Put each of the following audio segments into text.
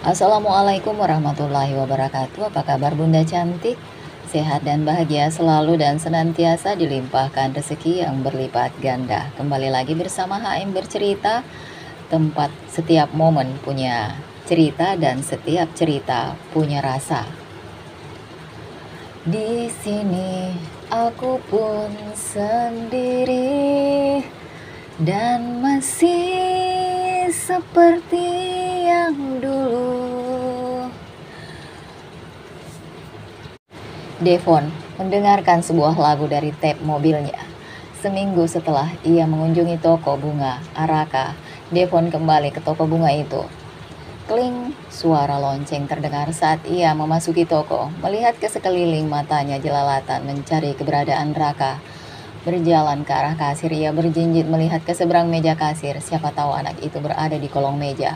Assalamualaikum warahmatullahi wabarakatuh. Apa kabar Bunda cantik? Sehat dan bahagia selalu dan senantiasa dilimpahkan rezeki yang berlipat ganda. Kembali lagi bersama HM Bercerita, tempat setiap momen punya cerita dan setiap cerita punya rasa. Di sini aku pun sendiri dan masih seperti yang dulu. Devon mendengarkan sebuah lagu dari tap mobilnya. Seminggu setelah ia mengunjungi toko bunga Araka, Devon kembali ke toko bunga itu. Kling, suara lonceng terdengar saat ia memasuki toko. Melihat ke sekeliling, matanya jelalatan mencari keberadaan Raka. Berjalan ke arah kasir, ia berjinjit melihat ke seberang meja kasir. Siapa tahu anak itu berada di kolong meja.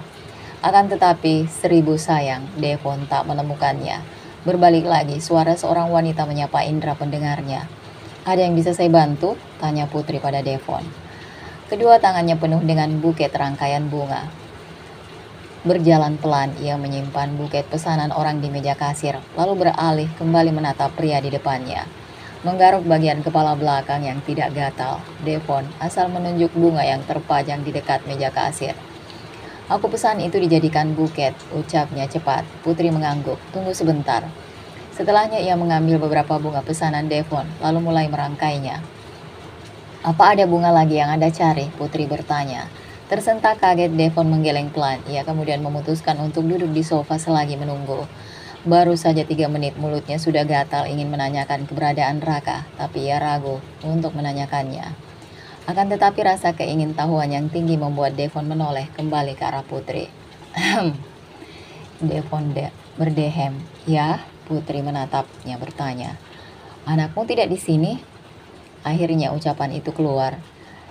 Akan tetapi, seribu sayang, Devon tak menemukannya. Berbalik lagi, suara seorang wanita menyapa indera pendengarnya. "Ada yang bisa saya bantu?" tanya Putri pada Devon. Kedua tangannya penuh dengan buket rangkaian bunga. Berjalan pelan, ia menyimpan buket pesanan orang di meja kasir, lalu beralih kembali menatap pria di depannya. Menggaruk bagian kepala belakang yang tidak gatal, Devon asal menunjuk bunga yang terpajang di dekat meja kasir. "Aku pesan itu dijadikan buket," ucapnya cepat. Putri mengangguk. "Tunggu sebentar." Setelahnya ia mengambil beberapa bunga pesanan Devon, lalu mulai merangkainya. "Apa ada bunga lagi yang Anda cari?" Putri bertanya. Tersentak kaget, Devon menggeleng pelan. Ia kemudian memutuskan untuk duduk di sofa selagi menunggu. Baru saja 3 menit mulutnya sudah gatal ingin menanyakan keberadaan Raka, tapi ia ragu untuk menanyakannya. Akan tetapi rasa keingintahuan yang tinggi membuat Devon menoleh kembali ke arah Putri. Devon berdehem. "Ya?" Putri menatapnya bertanya. "Anakmu tidak di sini?" Akhirnya ucapan itu keluar.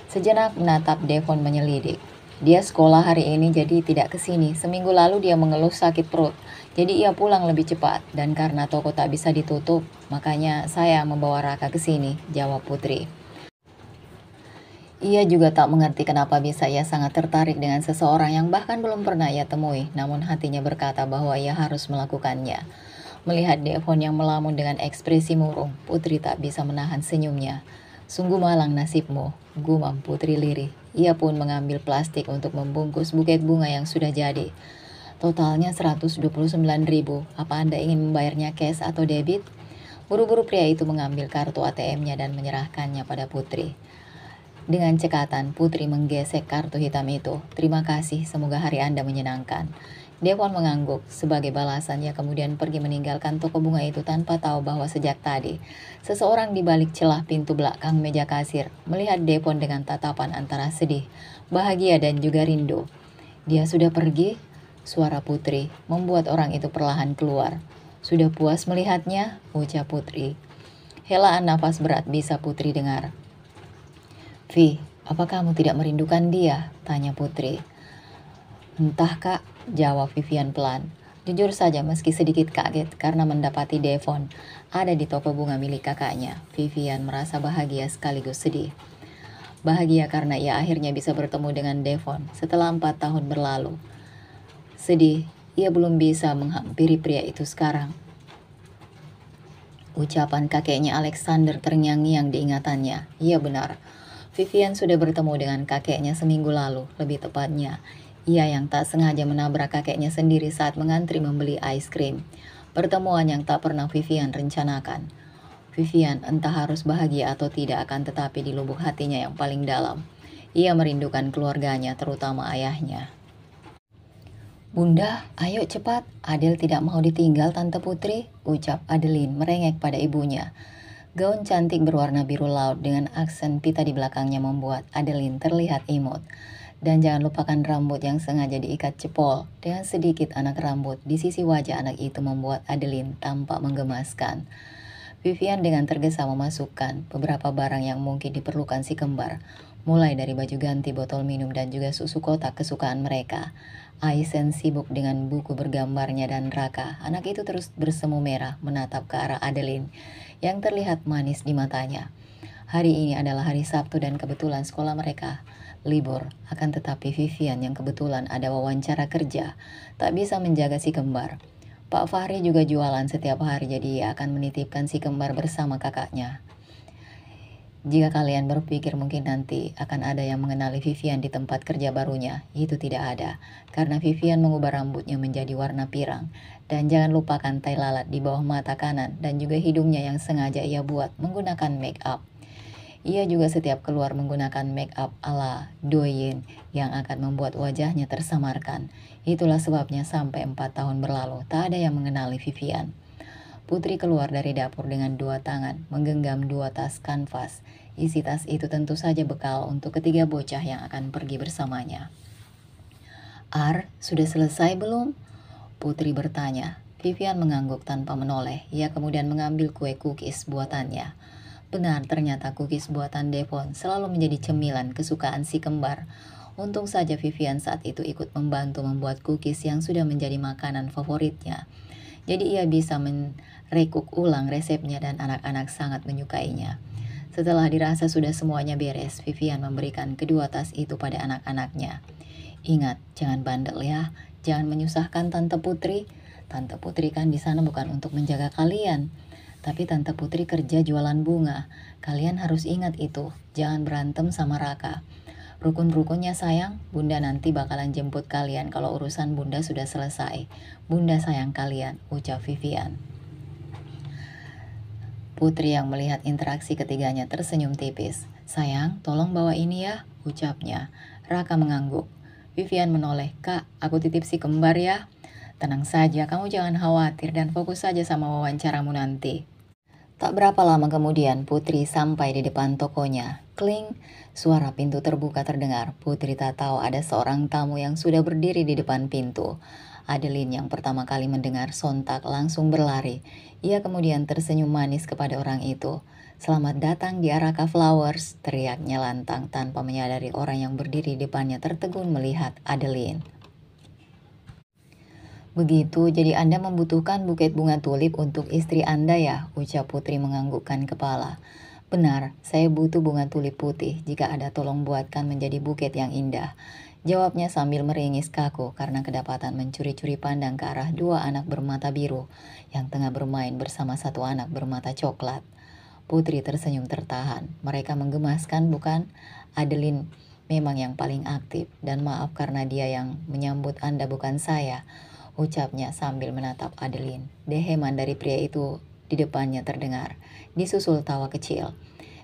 Sejenak menatap Devon menyelidik. "Dia sekolah hari ini jadi tidak ke sini. Seminggu lalu dia mengeluh sakit perut. Jadi ia pulang lebih cepat. Dan karena toko tak bisa ditutup, makanya saya membawa Raka ke sini," jawab Putri. Ia juga tak mengerti kenapa bisa ia sangat tertarik dengan seseorang yang bahkan belum pernah ia temui. Namun hatinya berkata bahwa ia harus melakukannya. Melihat Devon yang melamun dengan ekspresi murung, Putri tak bisa menahan senyumnya. "Sungguh malang nasibmu," gumam Putri lirih. Ia pun mengambil plastik untuk membungkus buket bunga yang sudah jadi. "Totalnya 129.000. Apa Anda ingin membayarnya cash atau debit?" Buru-buru pria itu mengambil kartu ATM-nya dan menyerahkannya pada Putri. Dengan cekatan, Putri menggesek kartu hitam itu. "Terima kasih, semoga hari Anda menyenangkan." Devon mengangguk. Sebagai balasan, ia kemudian pergi meninggalkan toko bunga itu tanpa tahu bahwa sejak tadi, seseorang di balik celah pintu belakang meja kasir melihat Devon dengan tatapan antara sedih, bahagia, dan juga rindu. "Dia sudah pergi?" Suara Putri membuat orang itu perlahan keluar. "Sudah puas melihatnya?" ucap Putri. Helaan nafas berat bisa Putri dengar. "Vi, apa kamu tidak merindukan dia?" tanya Putri. "Entah kak," jawab Vivian pelan. Jujur saja meski sedikit kaget karena mendapati Devon ada di toko bunga milik kakaknya, Vivian merasa bahagia sekaligus sedih. Bahagia karena ia akhirnya bisa bertemu dengan Devon setelah 4 tahun berlalu. Sedih, ia belum bisa menghampiri pria itu sekarang. Ucapan kakeknya Alexander terngiang-ngiang di ingatannya. Iya benar, Vivian sudah bertemu dengan kakeknya seminggu lalu, lebih tepatnya ia yang tak sengaja menabrak kakeknya sendiri saat mengantri membeli es krim. Pertemuan yang tak pernah Vivian rencanakan. Vivian entah harus bahagia atau tidak, akan tetapi di lubuk hatinya yang paling dalam, ia merindukan keluarganya, terutama ayahnya. "Bunda, ayo cepat. Adel tidak mau ditinggal Tante Putri," ucap Adeline merengek pada ibunya. Gaun cantik berwarna biru laut dengan aksen pita di belakangnya membuat Adeline terlihat imut. Dan jangan lupakan rambut yang sengaja diikat cepol dengan sedikit anak rambut di sisi wajah anak itu membuat Adeline tampak menggemaskan. Vivian dengan tergesa memasukkan beberapa barang yang mungkin diperlukan si kembar, mulai dari baju ganti, botol minum, dan juga susu kotak kesukaan mereka. Aizen sibuk dengan buku bergambarnya dan Raka, anak itu terus bersemu merah menatap ke arah Adeline yang terlihat manis di matanya. Hari ini adalah hari Sabtu dan kebetulan sekolah mereka libur. Akan tetapi Vivian yang kebetulan ada wawancara kerja tak bisa menjaga si kembar. Pak Fahri juga jualan setiap hari, jadi ia akan menitipkan si kembar bersama kakaknya. Jika kalian berpikir mungkin nanti akan ada yang mengenali Vivian di tempat kerja barunya, itu tidak ada. Karena Vivian mengubah rambutnya menjadi warna pirang. Dan jangan lupakan tai lalat di bawah mata kanan dan juga hidungnya yang sengaja ia buat menggunakan make up. Ia juga setiap keluar menggunakan make up ala Douyin yang akan membuat wajahnya tersamarkan. Itulah sebabnya sampai 4 tahun berlalu tak ada yang mengenali Vivian. Putri keluar dari dapur dengan 2 tangan, menggenggam 2 tas kanvas. Isi tas itu tentu saja bekal untuk ketiga bocah yang akan pergi bersamanya. Sudah selesai belum? Putri bertanya. Vivian mengangguk tanpa menoleh. Ia kemudian mengambil kue cookies buatannya. Benar, ternyata cookies buatan Devon selalu menjadi cemilan kesukaan si kembar. Untung saja Vivian saat itu ikut membantu membuat cookies yang sudah menjadi makanan favoritnya. Jadi ia bisa merekuk ulang resepnya dan anak-anak sangat menyukainya. Setelah dirasa sudah semuanya beres, Vivian memberikan kedua tas itu pada anak-anaknya. Ingat, jangan bandel ya. Jangan menyusahkan Tante Putri. Tante Putri kan di sana bukan untuk menjaga kalian. Tapi Tante Putri kerja jualan bunga. Kalian harus ingat itu. Jangan berantem sama Raka. Rukun-rukunnya sayang, Bunda nanti bakalan jemput kalian kalau urusan Bunda sudah selesai. Bunda sayang kalian, ucap Vivian. Putri yang melihat interaksi ketiganya tersenyum tipis. Sayang, tolong bawa ini ya, ucapnya. Raka mengangguk. Vivian menoleh, Kak, aku titip si kembar ya. Tenang saja, kamu jangan khawatir dan fokus saja sama wawancaramu nanti. Tak berapa lama kemudian Putri sampai di depan tokonya. Kling, suara pintu terbuka terdengar. Putri tak tahu ada seorang tamu yang sudah berdiri di depan pintu. Adeline yang pertama kali mendengar sontak langsung berlari. Ia kemudian tersenyum manis kepada orang itu. Selamat datang di Araka Flowers, teriaknya lantang tanpa menyadari orang yang berdiri di depannya tertegun melihat Adeline. Begitu, jadi Anda membutuhkan buket bunga tulip untuk istri Anda ya, ucap Putri menganggukkan kepala. Benar, saya butuh bunga tulip putih, jika ada tolong buatkan menjadi buket yang indah. Jawabnya sambil meringis kaku karena kedapatan mencuri-curi pandang ke arah 2 anak bermata biru yang tengah bermain bersama 1 anak bermata coklat. Putri tersenyum tertahan, mereka menggemaskan bukan? Adeline memang yang paling aktif dan maaf karena dia yang menyambut Anda bukan saya, ucapnya sambil menatap Adeline. Deheman dari pria itu di depannya terdengar, disusul tawa kecil.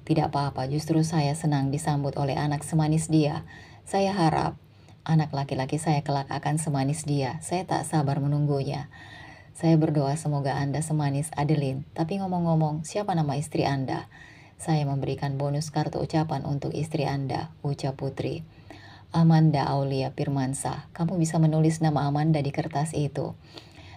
Tidak apa-apa, justru saya senang disambut oleh anak semanis dia. Saya harap anak laki-laki saya kelak akan semanis dia. Saya tak sabar menunggunya. Saya berdoa semoga Anda semanis Adeline. Tapi ngomong-ngomong, siapa nama istri Anda? Saya memberikan bonus kartu ucapan untuk istri Anda, ucap Putri. Amanda Aulia Firmansyah, kamu bisa menulis nama Amanda di kertas itu.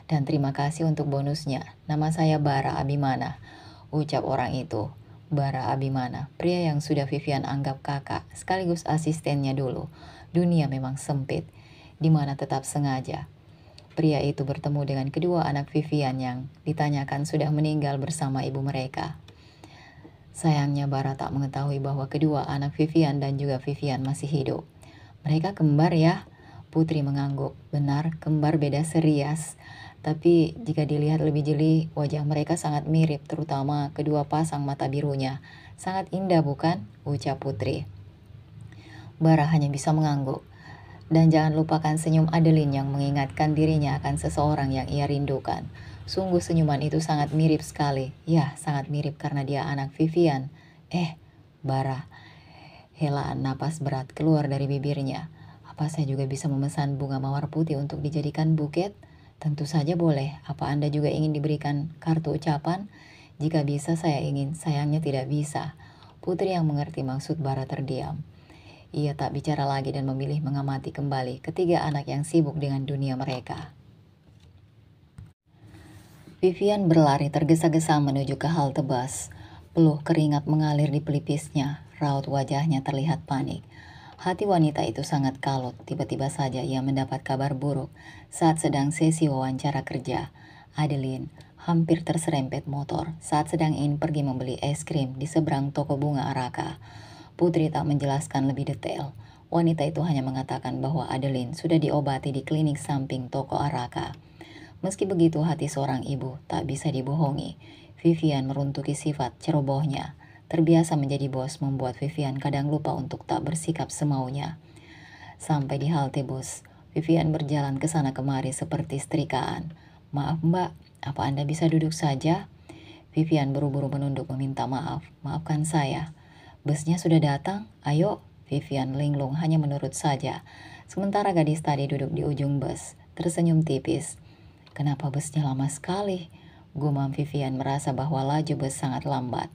Dan terima kasih untuk bonusnya. Nama saya Bara Abimana, ucap orang itu. Bara Abimana, pria yang sudah Vivian anggap kakak, sekaligus asistennya dulu. Dunia memang sempit, di mana tetap sengaja. Pria itu bertemu dengan kedua anak Vivian yang ditanyakan sudah meninggal bersama ibu mereka. Sayangnya Bara tak mengetahui bahwa kedua anak Vivian dan juga Vivian masih hidup. Mereka kembar ya? Putri mengangguk. Benar, kembar beda serias. Tapi jika dilihat lebih jeli, wajah mereka sangat mirip, terutama kedua pasang mata birunya. Sangat indah bukan? Ucap Putri. Bara hanya bisa mengangguk. Dan jangan lupakan senyum Adeline yang mengingatkan dirinya akan seseorang yang ia rindukan. Sungguh senyuman itu sangat mirip sekali. Ya, sangat mirip karena dia anak Vivian. Bara. Helaan napas berat keluar dari bibirnya. Apa saya juga bisa memesan bunga mawar putih untuk dijadikan buket? Tentu saja boleh. Apa Anda juga ingin diberikan kartu ucapan? Jika bisa saya ingin, sayangnya tidak bisa. Putri yang mengerti maksud Bara terdiam. Ia tak bicara lagi dan memilih mengamati kembali ketiga anak yang sibuk dengan dunia mereka. Vivian berlari tergesa-gesa menuju ke halte bus. Peluh keringat mengalir di pelipisnya. Raut wajahnya terlihat panik. Hati wanita itu sangat kalut. Tiba-tiba saja ia mendapat kabar buruk saat sedang sesi wawancara kerja. Adeline hampir terserempet motor saat sedang ingin pergi membeli es krim di seberang toko bunga Araka. Putri tak menjelaskan lebih detail. Wanita itu hanya mengatakan bahwa Adeline sudah diobati di klinik samping toko Araka. Meski begitu, hati seorang ibu tak bisa dibohongi. Vivian meruntuki sifat cerobohnya. Terbiasa menjadi bos membuat Vivian kadang lupa untuk tak bersikap semaunya. Sampai di halte bus, Vivian berjalan ke sana kemari seperti setrikaan. "Maaf mbak, apa Anda bisa duduk saja?" Vivian buru-buru menunduk meminta maaf. "Maafkan saya. Busnya sudah datang, ayo." Vivian linglung hanya menurut saja. Sementara gadis tadi duduk di ujung bus, tersenyum tipis. "Kenapa busnya lama sekali?" Gumam Vivian merasa bahwa laju bus sangat lambat.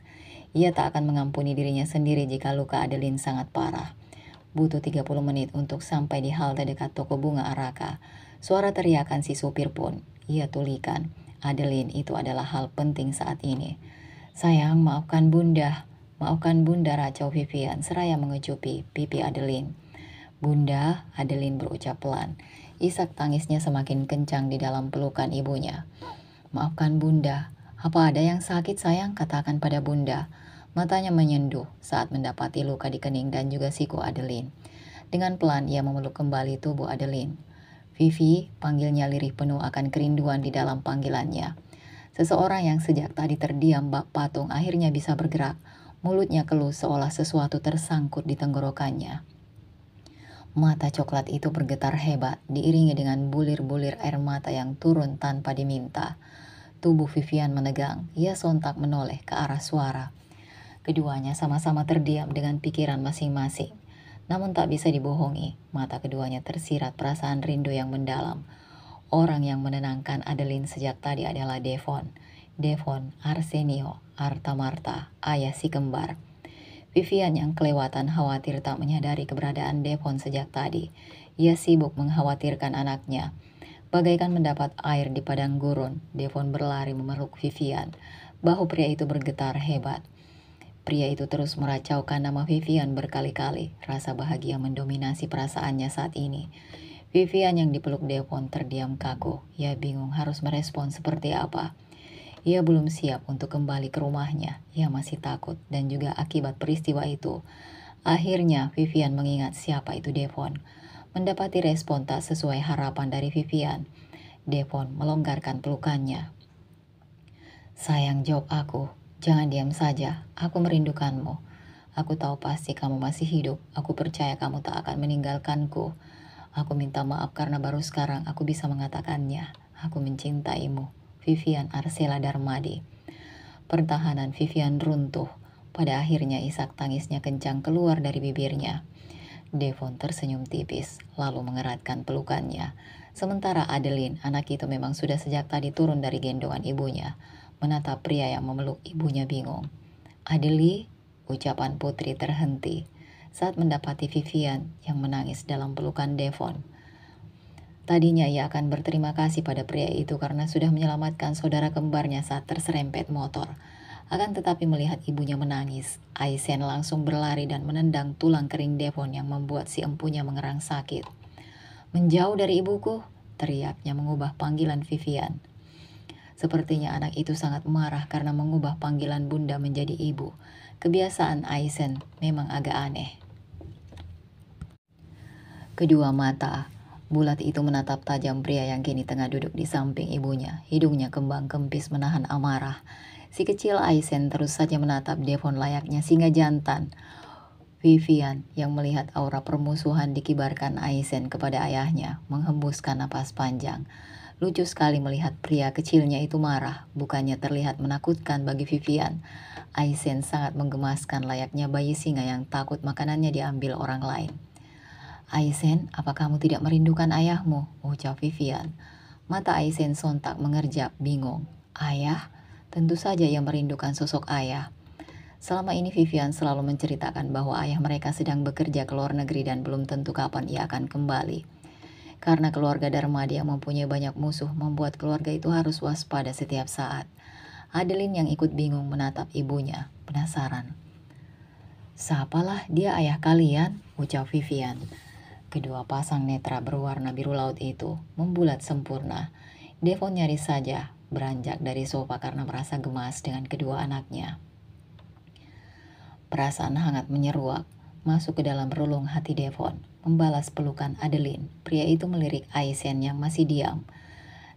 Ia tak akan mengampuni dirinya sendiri jika luka Adeline sangat parah. Butuh 30 menit untuk sampai di halte dekat toko bunga Araka. Suara teriakan si supir pun ia tulikan. Adeline itu adalah hal penting saat ini. "Sayang, maafkan bunda." "Maafkan bunda," racau Vivian seraya mengecupi pipi Adeline. "Bunda," Adeline berucap pelan. Isak tangisnya semakin kencang di dalam pelukan ibunya. "Maafkan bunda. Apa ada yang sakit sayang? Katakan pada bunda." Matanya menyenduh saat mendapati luka di kening dan juga siku Adeline. Dengan pelan ia memeluk kembali tubuh Adeline. "Vivi," panggilnya lirih penuh akan kerinduan di dalam panggilannya. Seseorang yang sejak tadi terdiam bak patung akhirnya bisa bergerak. Mulutnya keluh seolah sesuatu tersangkut di tenggorokannya. Mata coklat itu bergetar hebat, diiringi dengan bulir-bulir air mata yang turun tanpa diminta. Tubuh Vivian menegang, ia sontak menoleh ke arah suara. Keduanya sama-sama terdiam dengan pikiran masing-masing. Namun tak bisa dibohongi, mata keduanya tersirat perasaan rindu yang mendalam. Orang yang menenangkan Adeline sejak tadi adalah Devon. Devon, Arsenio, Arta Marta, ayah si kembar. Vivian yang kelewatan khawatir tak menyadari keberadaan Devon sejak tadi. Ia sibuk mengkhawatirkan anaknya. Bagaikan mendapat air di padang gurun, Devon berlari memeluk Vivian. Bahu pria itu bergetar hebat. Pria itu terus meracaukan nama Vivian berkali-kali. Rasa bahagia mendominasi perasaannya saat ini. Vivian yang dipeluk Devon terdiam kaku. Ia bingung harus merespon seperti apa. Ia belum siap untuk kembali ke rumahnya. Ia masih takut dan juga akibat peristiwa itu. Akhirnya Vivian mengingat siapa itu Devon. Mendapati respon tak sesuai harapan dari Vivian. Devon melonggarkan pelukannya. "Sayang, jawab aku. Jangan diam saja. Aku merindukanmu. Aku tahu pasti kamu masih hidup. Aku percaya kamu tak akan meninggalkanku. Aku minta maaf karena baru sekarang aku bisa mengatakannya. Aku mencintaimu." Vivian Arsela Darmadi. Pertahanan Vivian runtuh. Pada akhirnya isak tangisnya kencang keluar dari bibirnya. Devon tersenyum tipis, lalu mengeratkan pelukannya. Sementara Adeline, anak itu memang sudah sejak tadi turun dari gendongan ibunya. Menatap pria yang memeluk ibunya bingung. "Adeli," ucapan putri terhenti saat mendapati Vivian yang menangis dalam pelukan Devon. Tadinya ia akan berterima kasih pada pria itu karena sudah menyelamatkan saudara kembarnya saat terserempet motor. Akan tetapi melihat ibunya menangis, Aisen langsung berlari dan menendang tulang kering Devon yang membuat si empunya mengerang sakit. "Menjauh dari ibuku," teriaknya mengubah panggilan Vivian. Sepertinya anak itu sangat marah karena mengubah panggilan bunda menjadi ibu. Kebiasaan Aisen memang agak aneh. Kedua mata bulat itu menatap tajam pria yang kini tengah duduk di samping ibunya. Hidungnya kembang kempis menahan amarah. Si kecil Aisen terus saja menatap Devon layaknya singa jantan. Vivian yang melihat aura permusuhan dikibarkan Aisen kepada ayahnya menghembuskan napas panjang. Lucu sekali melihat pria kecilnya itu marah. Bukannya terlihat menakutkan bagi Vivian. Aisen sangat menggemaskan layaknya bayi singa yang takut makanannya diambil orang lain. "Aisen, apa kamu tidak merindukan ayahmu?" ucap Vivian. Mata Aisen sontak mengerjap, bingung. Ayah? Tentu saja ia merindukan sosok ayah. Selama ini Vivian selalu menceritakan bahwa ayah mereka sedang bekerja ke luar negeri dan belum tentu kapan ia akan kembali. Karena keluarga Darmadi yang mempunyai banyak musuh membuat keluarga itu harus waspada setiap saat. Adeline yang ikut bingung menatap ibunya, penasaran. "Siapalah dia ayah kalian?" ucap Vivian. Kedua pasang netra berwarna biru laut itu membulat sempurna. Devon nyaris saja beranjak dari sofa karena merasa gemas dengan kedua anaknya. Perasaan hangat menyeruak. masuk ke dalam relung hati Devon, membalas pelukan Adeline. Pria itu melirik Aizen yang masih diam.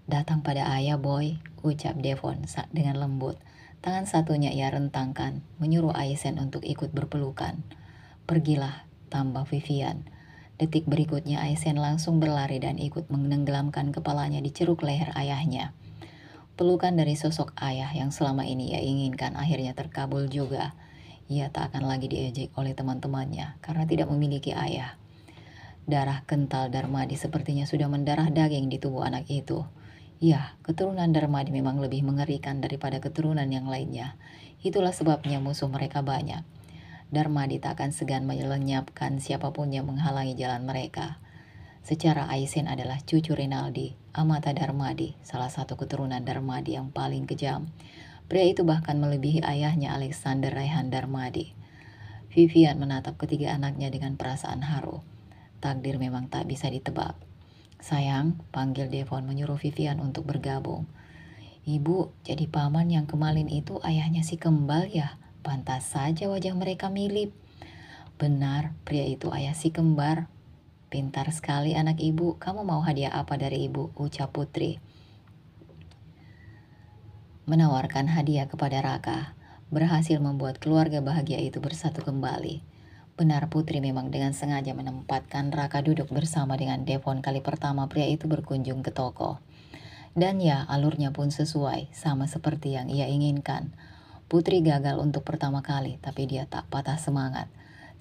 "Datang pada ayah, boy," ucap Devon dengan lembut. Tangan satunya ia rentangkan, menyuruh Aizen untuk ikut berpelukan. "Pergilah," tambah Vivian. Detik berikutnya Aizen langsung berlari dan ikut menenggelamkan kepalanya di ceruk leher ayahnya. Pelukan dari sosok ayah yang selama ini ia inginkan akhirnya terkabul juga. Ia tak akan lagi diejek oleh teman-temannya karena tidak memiliki ayah. Darah kental Darmadi sepertinya sudah mendarah daging di tubuh anak itu. Ya, keturunan Darmadi memang lebih mengerikan daripada keturunan yang lainnya. Itulah sebabnya musuh mereka banyak. Darmadi tak akan segan melenyapkan siapapun yang menghalangi jalan mereka. Secara Aizen adalah cucu Rinaldi, Amata Darmadi, salah satu keturunan Darmadi yang paling kejam. Pria itu bahkan melebihi ayahnya Alexander Raihan Darmadi. Vivian menatap ketiga anaknya dengan perasaan haru. Takdir memang tak bisa ditebak. "Sayang," panggil Devon menyuruh Vivian untuk bergabung. "Ibu, jadi paman yang kemarin itu ayahnya si kembal ya? Pantas saja wajah mereka mirip." "Benar, pria itu ayah si kembar." "Pintar sekali anak ibu, kamu mau hadiah apa dari ibu?" ucap Putri. Menawarkan hadiah kepada Raka, berhasil membuat keluarga bahagia itu bersatu kembali. Benar, Putri memang dengan sengaja menempatkan Raka duduk bersama dengan Devon kali pertama pria itu berkunjung ke toko. Dan ya, alurnya pun sesuai, sama seperti yang ia inginkan. Putri gagal untuk pertama kali, tapi dia tak patah semangat.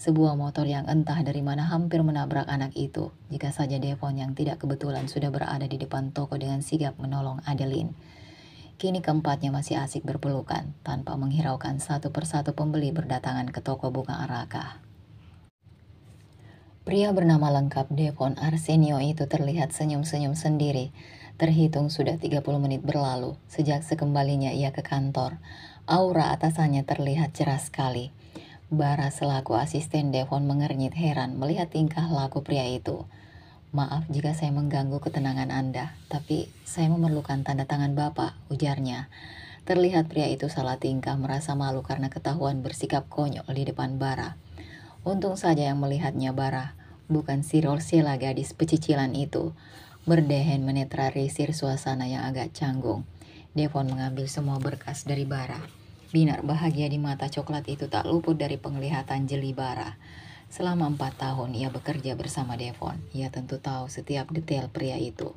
Sebuah motor yang entah dari mana hampir menabrak anak itu, jika saja Devon yang tidak kebetulan sudah berada di depan toko dengan sigap menolong Adeline. Kini keempatnya masih asik berpelukan, tanpa menghiraukan satu persatu pembeli berdatangan ke toko bunga Araka. Pria bernama lengkap Devon Arsenio itu terlihat senyum-senyum sendiri. Terhitung sudah 30 menit berlalu, sejak sekembalinya ia ke kantor. Aura atasannya terlihat cerah sekali. Bara selaku asisten Devon mengernyit heran melihat tingkah laku pria itu. "Maaf jika saya mengganggu ketenangan Anda, tapi saya memerlukan tanda tangan Bapak," ujarnya. Terlihat pria itu salah tingkah, merasa malu karena ketahuan bersikap konyol di depan Bara. Untung saja yang melihatnya Bara, bukan si Rorsela gadis pecicilan itu. Berdehen menetralisir suasana yang agak canggung. Devon mengambil semua berkas dari Bara. Binar bahagia di mata coklat itu tak luput dari penglihatan jeli Bara. Selama 4 tahun ia bekerja bersama Devon. Ia tentu tahu setiap detail pria itu.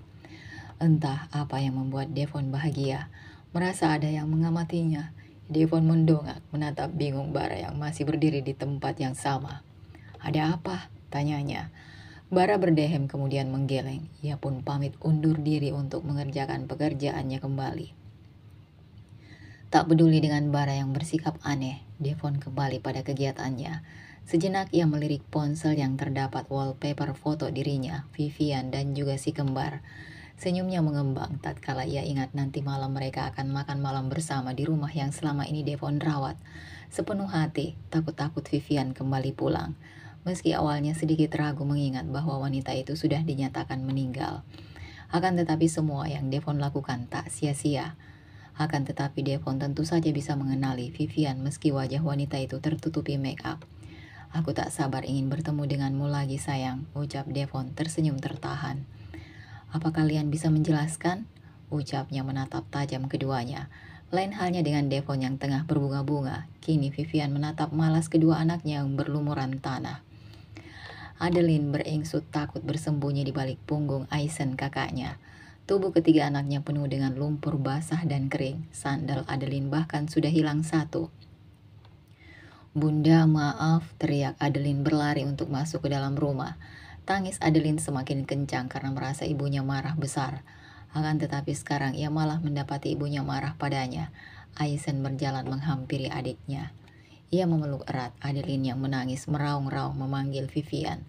Entah apa yang membuat Devon bahagia. Merasa ada yang mengamatinya. Devon mendongak menatap bingung Bara yang masih berdiri di tempat yang sama. "Ada apa?" tanyanya. Bara berdehem kemudian menggeleng. Ia pun pamit undur diri untuk mengerjakan pekerjaannya kembali. Tak peduli dengan Bara yang bersikap aneh, Devon kembali pada kegiatannya. Sejenak ia melirik ponsel yang terdapat wallpaper foto dirinya, Vivian, dan juga si kembar. Senyumnya mengembang tatkala ia ingat nanti malam mereka akan makan malam bersama di rumah yang selama ini Devon rawat. Sepenuh hati, takut-takut Vivian kembali pulang. Meski awalnya sedikit ragu mengingat bahwa wanita itu sudah dinyatakan meninggal. Akan tetapi semua yang Devon lakukan tak sia-sia. Akan tetapi Devon tentu saja bisa mengenali Vivian meski wajah wanita itu tertutupi make up. "Aku tak sabar ingin bertemu denganmu lagi sayang," ucap Devon tersenyum tertahan. "Apa kalian bisa menjelaskan?" ucapnya menatap tajam keduanya. Lain halnya dengan Devon yang tengah berbunga-bunga. Kini Vivian menatap malas kedua anaknya yang berlumuran tanah. Adeline beringsut takut bersembunyi di balik punggung Aizen kakaknya. Tubuh ketiga anaknya penuh dengan lumpur basah dan kering. Sandal Adeline bahkan sudah hilang satu. "Bunda, maaf," teriak Adeline berlari untuk masuk ke dalam rumah. Tangis Adeline semakin kencang karena merasa ibunya marah besar. Akan tetapi sekarang ia malah mendapati ibunya marah padanya. Aizen berjalan menghampiri adiknya. Ia memeluk erat Adeline yang menangis meraung-raung memanggil Vivian.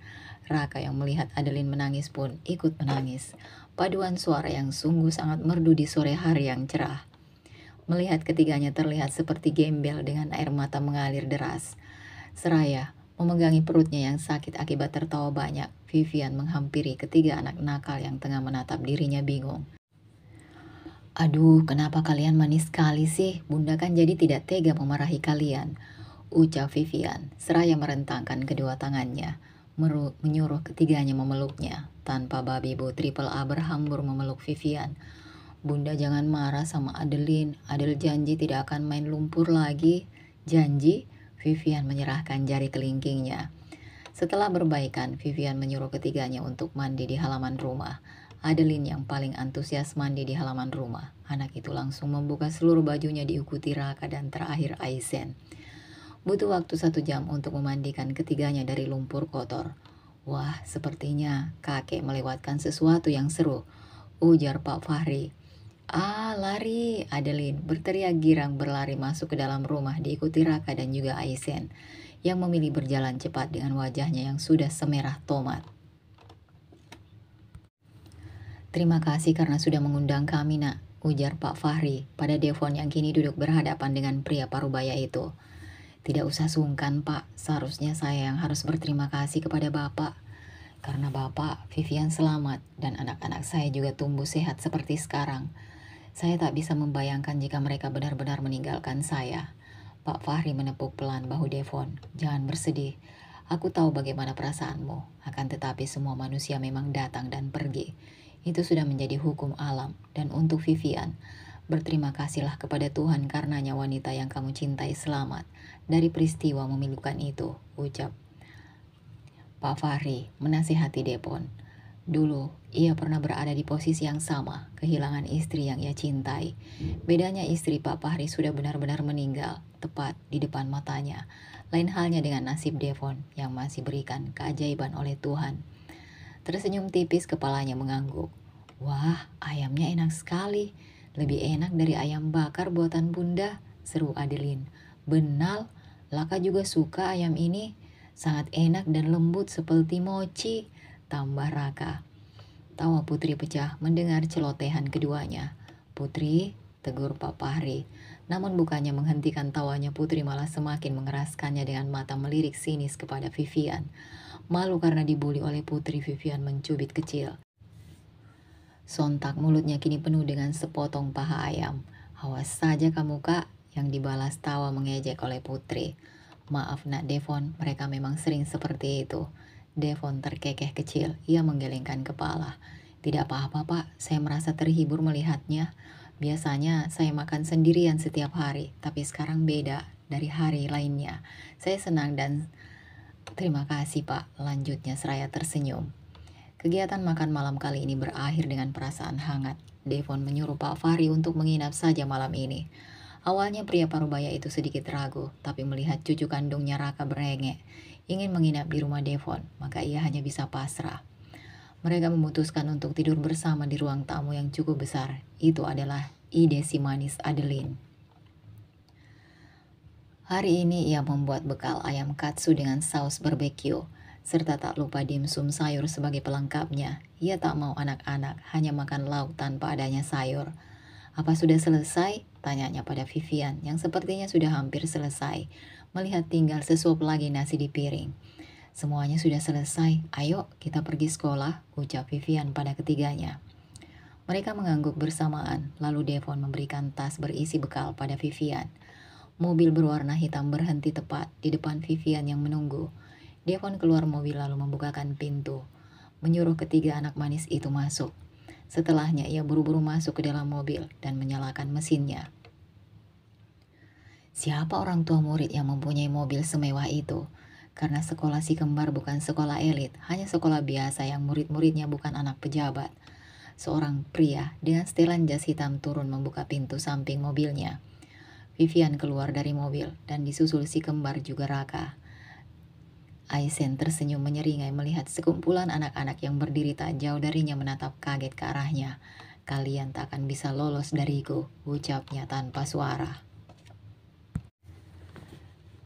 Raka yang melihat Adeline menangis pun ikut menangis. Paduan suara yang sungguh sangat merdu di sore hari yang cerah. Melihat ketiganya terlihat seperti gembel dengan air mata mengalir deras. Seraya memegangi perutnya yang sakit akibat tertawa banyak, Vivian menghampiri ketiga anak nakal yang tengah menatap dirinya bingung. "Aduh, kenapa kalian manis sekali sih? Bunda kan jadi tidak tega memarahi kalian," ucap Vivian, seraya merentangkan kedua tangannya, menyuruh ketiganya memeluknya. Tanpa babi Bu Triple A berhambur memeluk Vivian. Bunda jangan marah sama Adeline. Adel janji tidak akan main lumpur lagi. Janji? Vivian menyerahkan jari kelingkingnya. Setelah berbaikan, Vivian menyuruh ketiganya untuk mandi di halaman rumah. Adeline yang paling antusias mandi di halaman rumah. Anak itu langsung membuka seluruh bajunya diikuti Raka dan terakhir Aizen. Butuh waktu 1 jam untuk memandikan ketiganya dari lumpur kotor. Wah, sepertinya kakek melewatkan sesuatu yang seru, ujar Pak Fahri. Ah, lari! Adeline berteriak girang berlari masuk ke dalam rumah diikuti Raka dan juga Aizen yang memilih berjalan cepat dengan wajahnya yang sudah semerah tomat. Terima kasih karena sudah mengundang kami, nak, ujar Pak Fahri pada Devon yang kini duduk berhadapan dengan pria parubaya itu. Tidak usah sungkan, Pak. Seharusnya saya yang harus berterima kasih kepada Bapak. Karena Bapak, Vivian selamat dan anak-anak saya juga tumbuh sehat seperti sekarang. Saya tak bisa membayangkan jika mereka benar-benar meninggalkan saya. Pak Fahri menepuk pelan bahu Devon. Jangan bersedih. Aku tahu bagaimana perasaanmu. Akan tetapi semua manusia memang datang dan pergi. Itu sudah menjadi hukum alam. Dan untuk Vivian, berterima kasihlah kepada Tuhan karenanya wanita yang kamu cintai selamat dari peristiwa memilukan itu, ucap Pak Fahri menasihati Devon. Dulu, ia pernah berada di posisi yang sama, kehilangan istri yang ia cintai. Bedanya istri Pak Fahri sudah benar-benar meninggal, tepat di depan matanya. Lain halnya dengan nasib Devon yang masih berikan keajaiban oleh Tuhan. Tersenyum tipis kepalanya mengangguk. Wah, ayamnya enak sekali. Lebih enak dari ayam bakar buatan Bunda, seru Adeline. Benal, Laka juga suka ayam ini. Sangat enak dan lembut seperti mochi, tambah Raka. Tawa Putri pecah mendengar celotehan keduanya. Putri, tegur Pak Fahri. Namun bukannya menghentikan tawanya, Putri malah semakin mengeraskannya dengan mata melirik sinis kepada Vivian. Malu karena dibuli oleh Putri, Vivian mencubit kecil. Sontak mulutnya kini penuh dengan sepotong paha ayam. Awas saja kamu, Kak, yang dibalas tawa mengejek oleh Putri. Maaf nak Devon, mereka memang sering seperti itu. Devon terkekeh kecil, ia menggelengkan kepala. Tidak apa-apa, Pak, saya merasa terhibur melihatnya. Biasanya saya makan sendirian setiap hari, tapi sekarang beda dari hari lainnya. Saya senang dan terima kasih, Pak, lanjutnya seraya tersenyum. Kegiatan makan malam kali ini berakhir dengan perasaan hangat. Devon menyuruh Pak Fahri untuk menginap saja malam ini. Awalnya pria parubaya itu sedikit ragu, tapi melihat cucu kandungnya Raka berengek, ingin menginap di rumah Devon, maka ia hanya bisa pasrah. Mereka memutuskan untuk tidur bersama di ruang tamu yang cukup besar. Itu adalah ide si manis Adeline. Hari ini ia membuat bekal ayam katsu dengan saus barbeque, serta tak lupa dimsum sayur sebagai pelengkapnya. Ia tak mau anak-anak hanya makan lauk tanpa adanya sayur. Apa sudah selesai? Tanyanya pada Vivian yang sepertinya sudah hampir selesai. Melihat tinggal sesuap lagi nasi di piring. Semuanya sudah selesai. Ayo kita pergi sekolah, ucap Vivian pada ketiganya. Mereka mengangguk bersamaan. Lalu Devon memberikan tas berisi bekal pada Vivian. Mobil berwarna hitam berhenti tepat di depan Vivian yang menunggu. Devon keluar mobil lalu membukakan pintu, menyuruh ketiga anak manis itu masuk. Setelahnya ia buru-buru masuk ke dalam mobil dan menyalakan mesinnya. Siapa orang tua murid yang mempunyai mobil semewah itu? Karena sekolah si kembar bukan sekolah elit, hanya sekolah biasa yang murid-muridnya bukan anak pejabat. Seorang pria dengan setelan jas hitam turun membuka pintu samping mobilnya. Vivian keluar dari mobil dan disusul si kembar juga Raka. Aizen tersenyum menyeringai melihat sekumpulan anak-anak yang berdiri tak jauh darinya menatap kaget ke arahnya. Kalian tak akan bisa lolos dariku, ucapnya tanpa suara.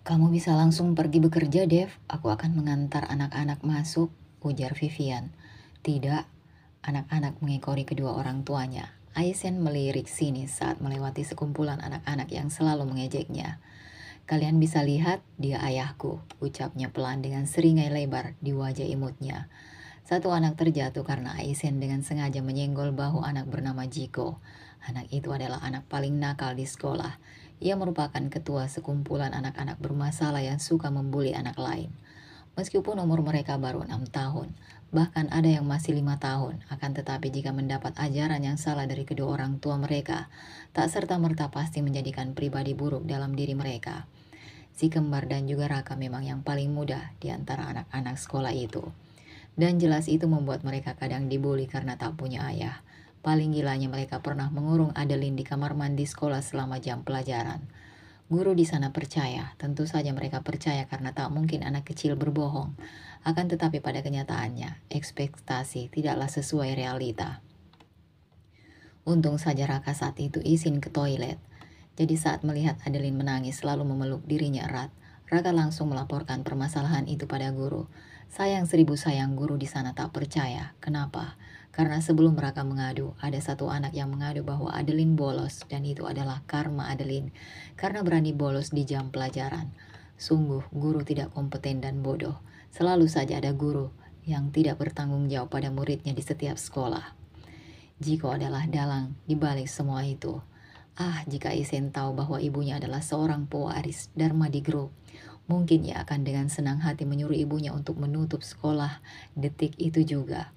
Kamu bisa langsung pergi bekerja, Dev. Aku akan mengantar anak-anak masuk, ujar Vivian. Tidak, anak-anak mengekori kedua orang tuanya. Aizen melirik sinis saat melewati sekumpulan anak-anak yang selalu mengejeknya. Kalian bisa lihat, dia ayahku, ucapnya pelan dengan seringai lebar di wajah imutnya. Satu anak terjatuh karena Aisen dengan sengaja menyenggol bahu anak bernama Jiko. Anak itu adalah anak paling nakal di sekolah. Ia merupakan ketua sekumpulan anak-anak bermasalah yang suka membuli anak lain. Meskipun umur mereka baru 6 tahun, bahkan ada yang masih 5 tahun, akan tetapi jika mendapat ajaran yang salah dari kedua orang tua mereka, tak serta-merta pasti menjadikan pribadi buruk dalam diri mereka. Si kembar dan juga Raka memang yang paling muda di antara anak-anak sekolah itu. Dan jelas itu membuat mereka kadang dibully karena tak punya ayah. Paling gilanya mereka pernah mengurung Adeline di kamar mandi sekolah selama jam pelajaran. Guru di sana percaya, tentu saja mereka percaya karena tak mungkin anak kecil berbohong. Akan tetapi pada kenyataannya, ekspektasi tidaklah sesuai realita. Untung saja Raka saat itu izin ke toilet. Jadi saat melihat Adeline menangis lalu memeluk dirinya erat, Raka langsung melaporkan permasalahan itu pada guru. Sayang 1000 sayang guru di sana tak percaya. Kenapa? Karena sebelum Raka mengadu, ada satu anak yang mengadu bahwa Adeline bolos dan itu adalah karma Adeline karena berani bolos di jam pelajaran. Sungguh guru tidak kompeten dan bodoh. Selalu saja ada guru yang tidak bertanggung jawab pada muridnya di setiap sekolah. Jiko adalah dalang di balik semua itu. Jika Isen tahu bahwa ibunya adalah seorang pewaris Dharma di grup, mungkin ia akan dengan senang hati menyuruh ibunya untuk menutup sekolah detik itu juga.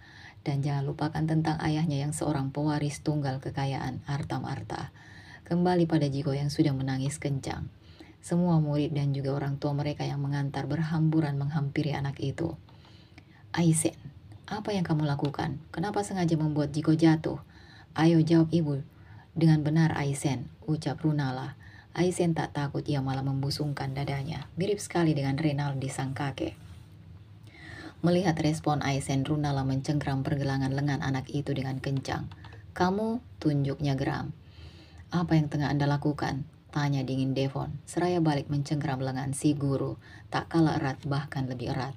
Dan jangan lupakan tentang ayahnya yang seorang pewaris tunggal kekayaan Artam-Arta. Kembali pada Jiko yang sudah menangis kencang. Semua murid dan juga orang tua mereka yang mengantar berhamburan menghampiri anak itu. Aisen, apa yang kamu lakukan? Kenapa sengaja membuat Jiko jatuh? Ayo jawab ibu. Dengan benar Aisen, ucap Runala. Aisen tak takut, ia malah membusungkan dadanya. Mirip sekali dengan Renaldi sang kakek. Melihat respon Aisen, Runala mencengkram pergelangan lengan anak itu dengan kencang. Kamu, tunjuknya geram. Apa yang tengah Anda lakukan? Tanya dingin Devon. Seraya balik mencengkram lengan si guru. Tak kalah erat, bahkan lebih erat.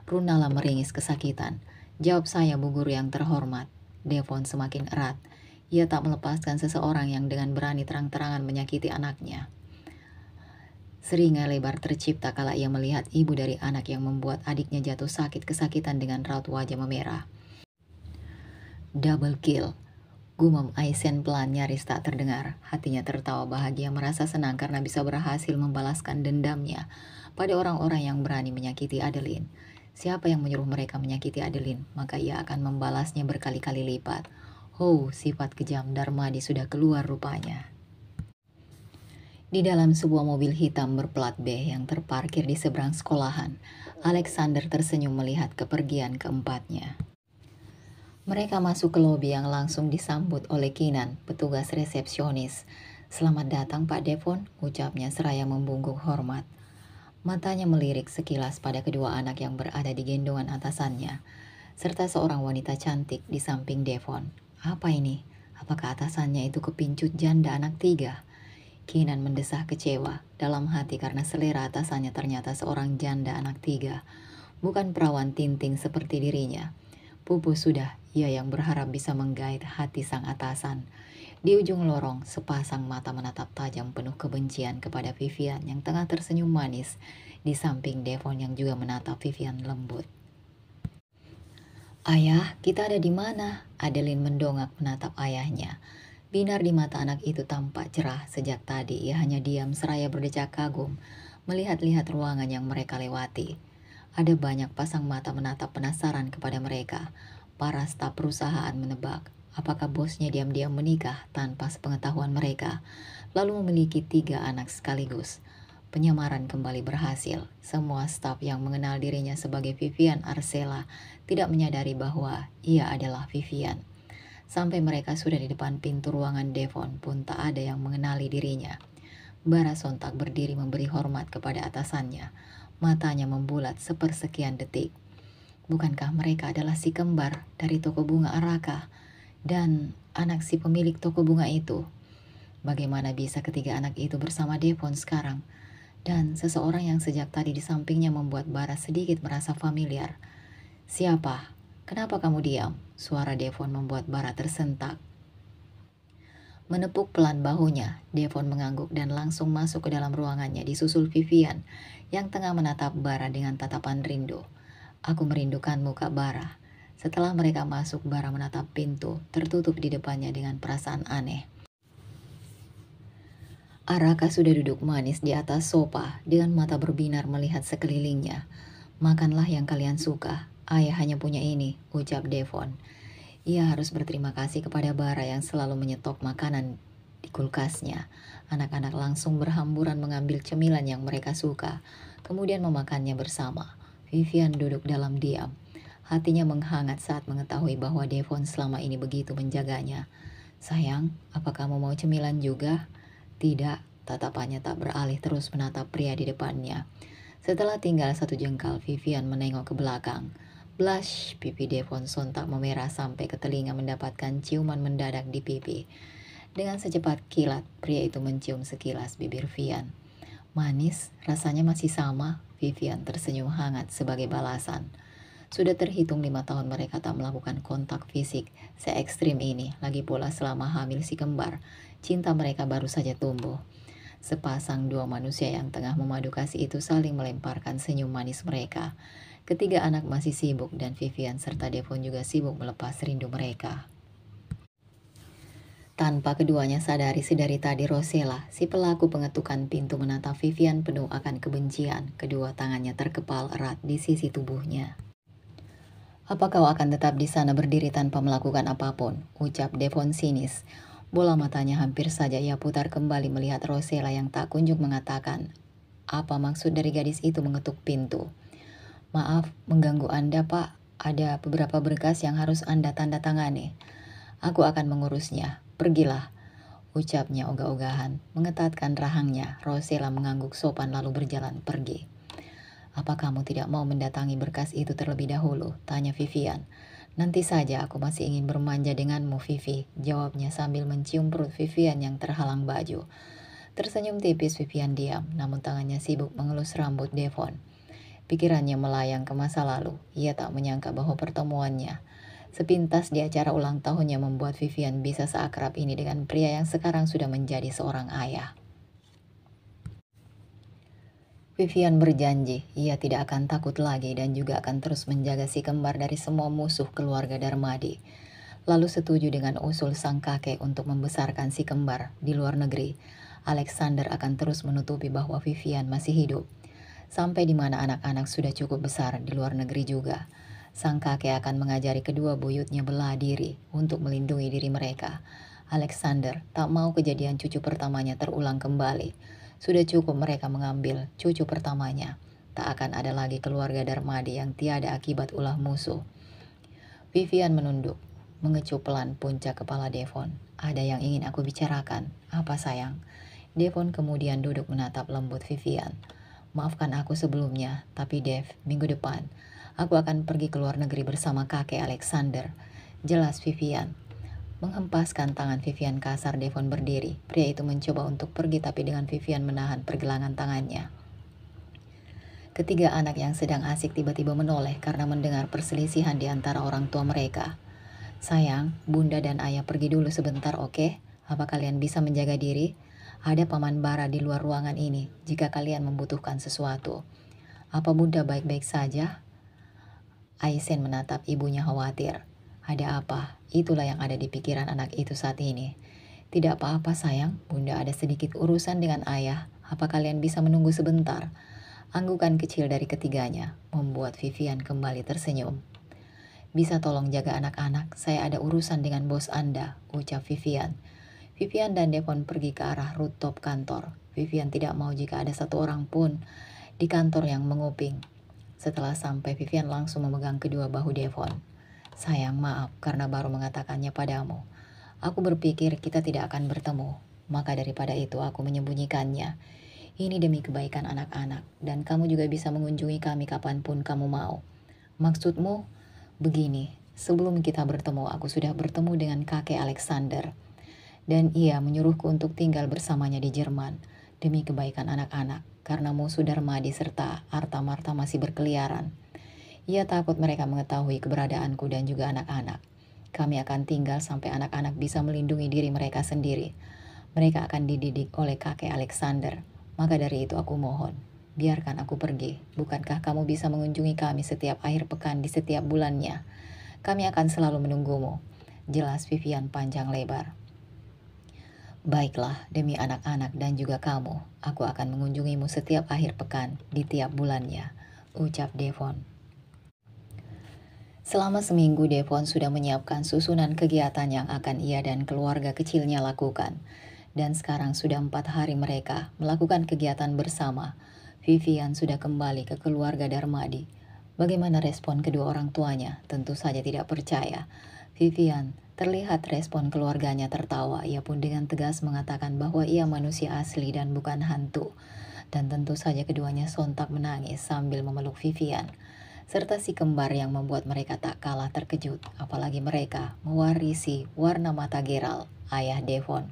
Runala meringis kesakitan. Jawab saya, Bu Guru yang terhormat. Devon semakin erat. Ia tak melepaskan seseorang yang dengan berani terang-terangan menyakiti anaknya. Seringai lebar tercipta kala ia melihat ibu dari anak yang membuat adiknya jatuh sakit kesakitan dengan raut wajah memerah. Double kill. Gumam Aisen pelan nyaris tak terdengar. Hatinya tertawa bahagia merasa senang karena bisa berhasil membalaskan dendamnya pada orang-orang yang berani menyakiti Adeline. Siapa yang menyuruh mereka menyakiti Adeline, maka ia akan membalasnya berkali-kali lipat. Sifat kejam Darmadi sudah keluar rupanya. Di dalam sebuah mobil hitam berplat B yang terparkir di seberang sekolahan, Alexander tersenyum melihat kepergian keempatnya. Mereka masuk ke lobi yang langsung disambut oleh Kinan, petugas resepsionis. Selamat datang Pak Devon, ucapnya seraya membungkuk hormat. Matanya melirik sekilas pada kedua anak yang berada di gendongan atasannya, serta seorang wanita cantik di samping Devon. Apa ini? Apakah atasannya itu kepincut janda anak 3? Kinan mendesah kecewa dalam hati karena selera atasannya ternyata seorang janda anak 3, bukan perawan tinting seperti dirinya. Pupus sudah, ia yang berharap bisa menggait hati sang atasan. Di ujung lorong, sepasang mata menatap tajam penuh kebencian kepada Vivian yang tengah tersenyum manis, di samping Devon yang juga menatap Vivian lembut. Ayah, kita ada di mana? Adeline mendongak menatap ayahnya. Binar di mata anak itu tampak cerah. Sejak tadi ia hanya diam seraya berdecak kagum, melihat-lihat ruangan yang mereka lewati. Ada banyak pasang mata menatap penasaran kepada mereka. Para staf perusahaan menebak apakah bosnya diam-diam menikah tanpa sepengetahuan mereka, lalu memiliki 3 anak sekaligus. Penyamaran kembali berhasil. Semua staf yang mengenal dirinya sebagai Vivian Arcela tidak menyadari bahwa ia adalah Vivian. Sampai mereka sudah di depan pintu ruangan Devon pun tak ada yang mengenali dirinya. Bara sontak berdiri memberi hormat kepada atasannya. Matanya membulat sepersekian detik. Bukankah mereka adalah si kembar dari toko bunga Araka dan anak si pemilik toko bunga itu? Bagaimana bisa ketiga anak itu bersama Devon sekarang? Dan seseorang yang sejak tadi di sampingnya membuat Bara sedikit merasa familiar. Siapa? Kenapa kamu diam? Suara Devon membuat Bara tersentak. Menepuk pelan bahunya, Devon mengangguk dan langsung masuk ke dalam ruangannya disusul Vivian yang tengah menatap Bara dengan tatapan rindu. Aku merindukanmu Kak Bara. Setelah mereka masuk, Bara menatap pintu tertutup di depannya dengan perasaan aneh. Araka sudah duduk manis di atas sofa dengan mata berbinar melihat sekelilingnya. "Makanlah yang kalian suka, ayah hanya punya ini," ucap Devon. Ia harus berterima kasih kepada Bara yang selalu menyetok makanan di kulkasnya. Anak-anak langsung berhamburan mengambil cemilan yang mereka suka, kemudian memakannya bersama. Vivian duduk dalam diam. Hatinya menghangat saat mengetahui bahwa Devon selama ini begitu menjaganya. "Sayang, apa kamu mau cemilan juga?" "Tidak," tatapannya tak beralih terus menatap pria di depannya. Setelah tinggal satu jengkal, Vivian menengok ke belakang. Blush, pipi Devon sontak memerah sampai ke telinga mendapatkan ciuman mendadak di pipi. Dengan secepat kilat, pria itu mencium sekilas bibir Vivian. "Manis, rasanya masih sama," Vivian tersenyum hangat sebagai balasan. Sudah terhitung 5 tahun mereka tak melakukan kontak fisik se-ekstrim ini, lagi pula selama hamil si kembar. Cinta mereka baru saja tumbuh. Sepasang dua manusia yang tengah memadu kasih itu saling melemparkan senyum manis mereka. Ketiga anak masih sibuk dan Vivian serta Devon juga sibuk melepas rindu mereka. Tanpa keduanya sadari sedari tadi Rosella, si pelaku pengetukan pintu, menatap Vivian penuh akan kebencian. Kedua tangannya terkepal erat di sisi tubuhnya. "Apa kau akan tetap di sana berdiri tanpa melakukan apapun?" ucap Devon sinis. Bola matanya hampir saja ia putar kembali melihat Rosella yang tak kunjung mengatakan apa maksud dari gadis itu mengetuk pintu. "Maaf, mengganggu Anda, Pak. Ada beberapa berkas yang harus Anda tanda tangani." "Aku akan mengurusnya. Pergilah," ucapnya ogah-ogahan. Mengetatkan rahangnya, Rosella mengangguk sopan lalu berjalan pergi. "Apa kamu tidak mau mendatangi berkas itu terlebih dahulu?" tanya Vivian. "Nanti saja, aku masih ingin bermanja denganmu, Vivi," jawabnya sambil mencium perut Vivian yang terhalang baju. Tersenyum tipis, Vivian diam, namun tangannya sibuk mengelus rambut Devon. Pikirannya melayang ke masa lalu. Ia tak menyangka bahwa pertemuannya sepintas di acara ulang tahunnya membuat Vivian bisa seakrab ini dengan pria yang sekarang sudah menjadi seorang ayah. Vivian berjanji ia tidak akan takut lagi dan juga akan terus menjaga si kembar dari semua musuh keluarga Darmadi. Lalu setuju dengan usul sang kakek untuk membesarkan si kembar di luar negeri. Alexander akan terus menutupi bahwa Vivian masih hidup. Sampai di mana anak-anak sudah cukup besar di luar negeri juga. Sang kakek akan mengajari kedua buyutnya bela diri untuk melindungi diri mereka. Alexander tak mau kejadian cucu pertamanya terulang kembali. Sudah cukup mereka mengambil cucu pertamanya. Tak akan ada lagi keluarga Darmadi yang tiada akibat ulah musuh. Vivian menunduk, mengecup pelan puncak kepala Devon. "Ada yang ingin aku bicarakan." "Apa, sayang?" Devon kemudian duduk menatap lembut Vivian. "Maafkan aku sebelumnya, tapi Dev, minggu depan aku akan pergi ke luar negeri bersama kakek Alexander." "Jelas, Vivian." Menghempaskan tangan Vivian kasar, Devon berdiri. Pria itu mencoba untuk pergi tapi dengan Vivian menahan pergelangan tangannya. Ketiga anak yang sedang asik tiba-tiba menoleh karena mendengar perselisihan di antara orang tua mereka. "Sayang, Bunda dan Ayah pergi dulu sebentar, oke? Apa kalian bisa menjaga diri? Ada Paman Bara di luar ruangan ini jika kalian membutuhkan sesuatu." "Apa Bunda baik-baik saja?" Aisen menatap ibunya khawatir. "Ada apa?" Itulah yang ada di pikiran anak itu saat ini. "Tidak apa-apa, sayang. Bunda ada sedikit urusan dengan Ayah. Apa kalian bisa menunggu sebentar?" Anggukan kecil dari ketiganya membuat Vivian kembali tersenyum. "Bisa tolong jaga anak-anak? Saya ada urusan dengan bos Anda," ucap Vivian. Vivian dan Devon pergi ke arah rooftop kantor. Vivian tidak mau jika ada satu orang pun di kantor yang menguping. Setelah sampai, Vivian langsung memegang kedua bahu Devon. "Sayang, maaf karena baru mengatakannya padamu. Aku berpikir kita tidak akan bertemu. Maka daripada itu aku menyembunyikannya. Ini demi kebaikan anak-anak, dan kamu juga bisa mengunjungi kami kapanpun kamu mau." "Maksudmu?" "Begini, sebelum kita bertemu aku sudah bertemu dengan kakek Alexander. Dan ia menyuruhku untuk tinggal bersamanya di Jerman. Demi kebaikan anak-anak, karena musuh Darmadi serta Arta-Marta masih berkeliaran. Ia takut mereka mengetahui keberadaanku dan juga anak-anak. Kami akan tinggal sampai anak-anak bisa melindungi diri mereka sendiri. Mereka akan dididik oleh kakek Alexander. Maka dari itu aku mohon, biarkan aku pergi. Bukankah kamu bisa mengunjungi kami setiap akhir pekan di setiap bulannya? Kami akan selalu menunggumu, jelas Vivian panjang lebar. Baiklah, demi anak-anak dan juga kamu, aku akan mengunjungimu setiap akhir pekan di tiap bulannya, ucap Devon. Selama seminggu Devon sudah menyiapkan susunan kegiatan yang akan ia dan keluarga kecilnya lakukan. Dan sekarang sudah 4 hari mereka melakukan kegiatan bersama. Vivian sudah kembali ke keluarga Darmadi. Bagaimana respon kedua orang tuanya? Tentu saja tidak percaya. Vivian terlihat respon keluarganya tertawa. Ia pun dengan tegas mengatakan bahwa ia manusia asli dan bukan hantu. Dan tentu saja keduanya sontak menangis sambil memeluk Vivian. Serta si kembar yang membuat mereka tak kalah terkejut. Apalagi mereka mewarisi warna mata Gerald, ayah Devon.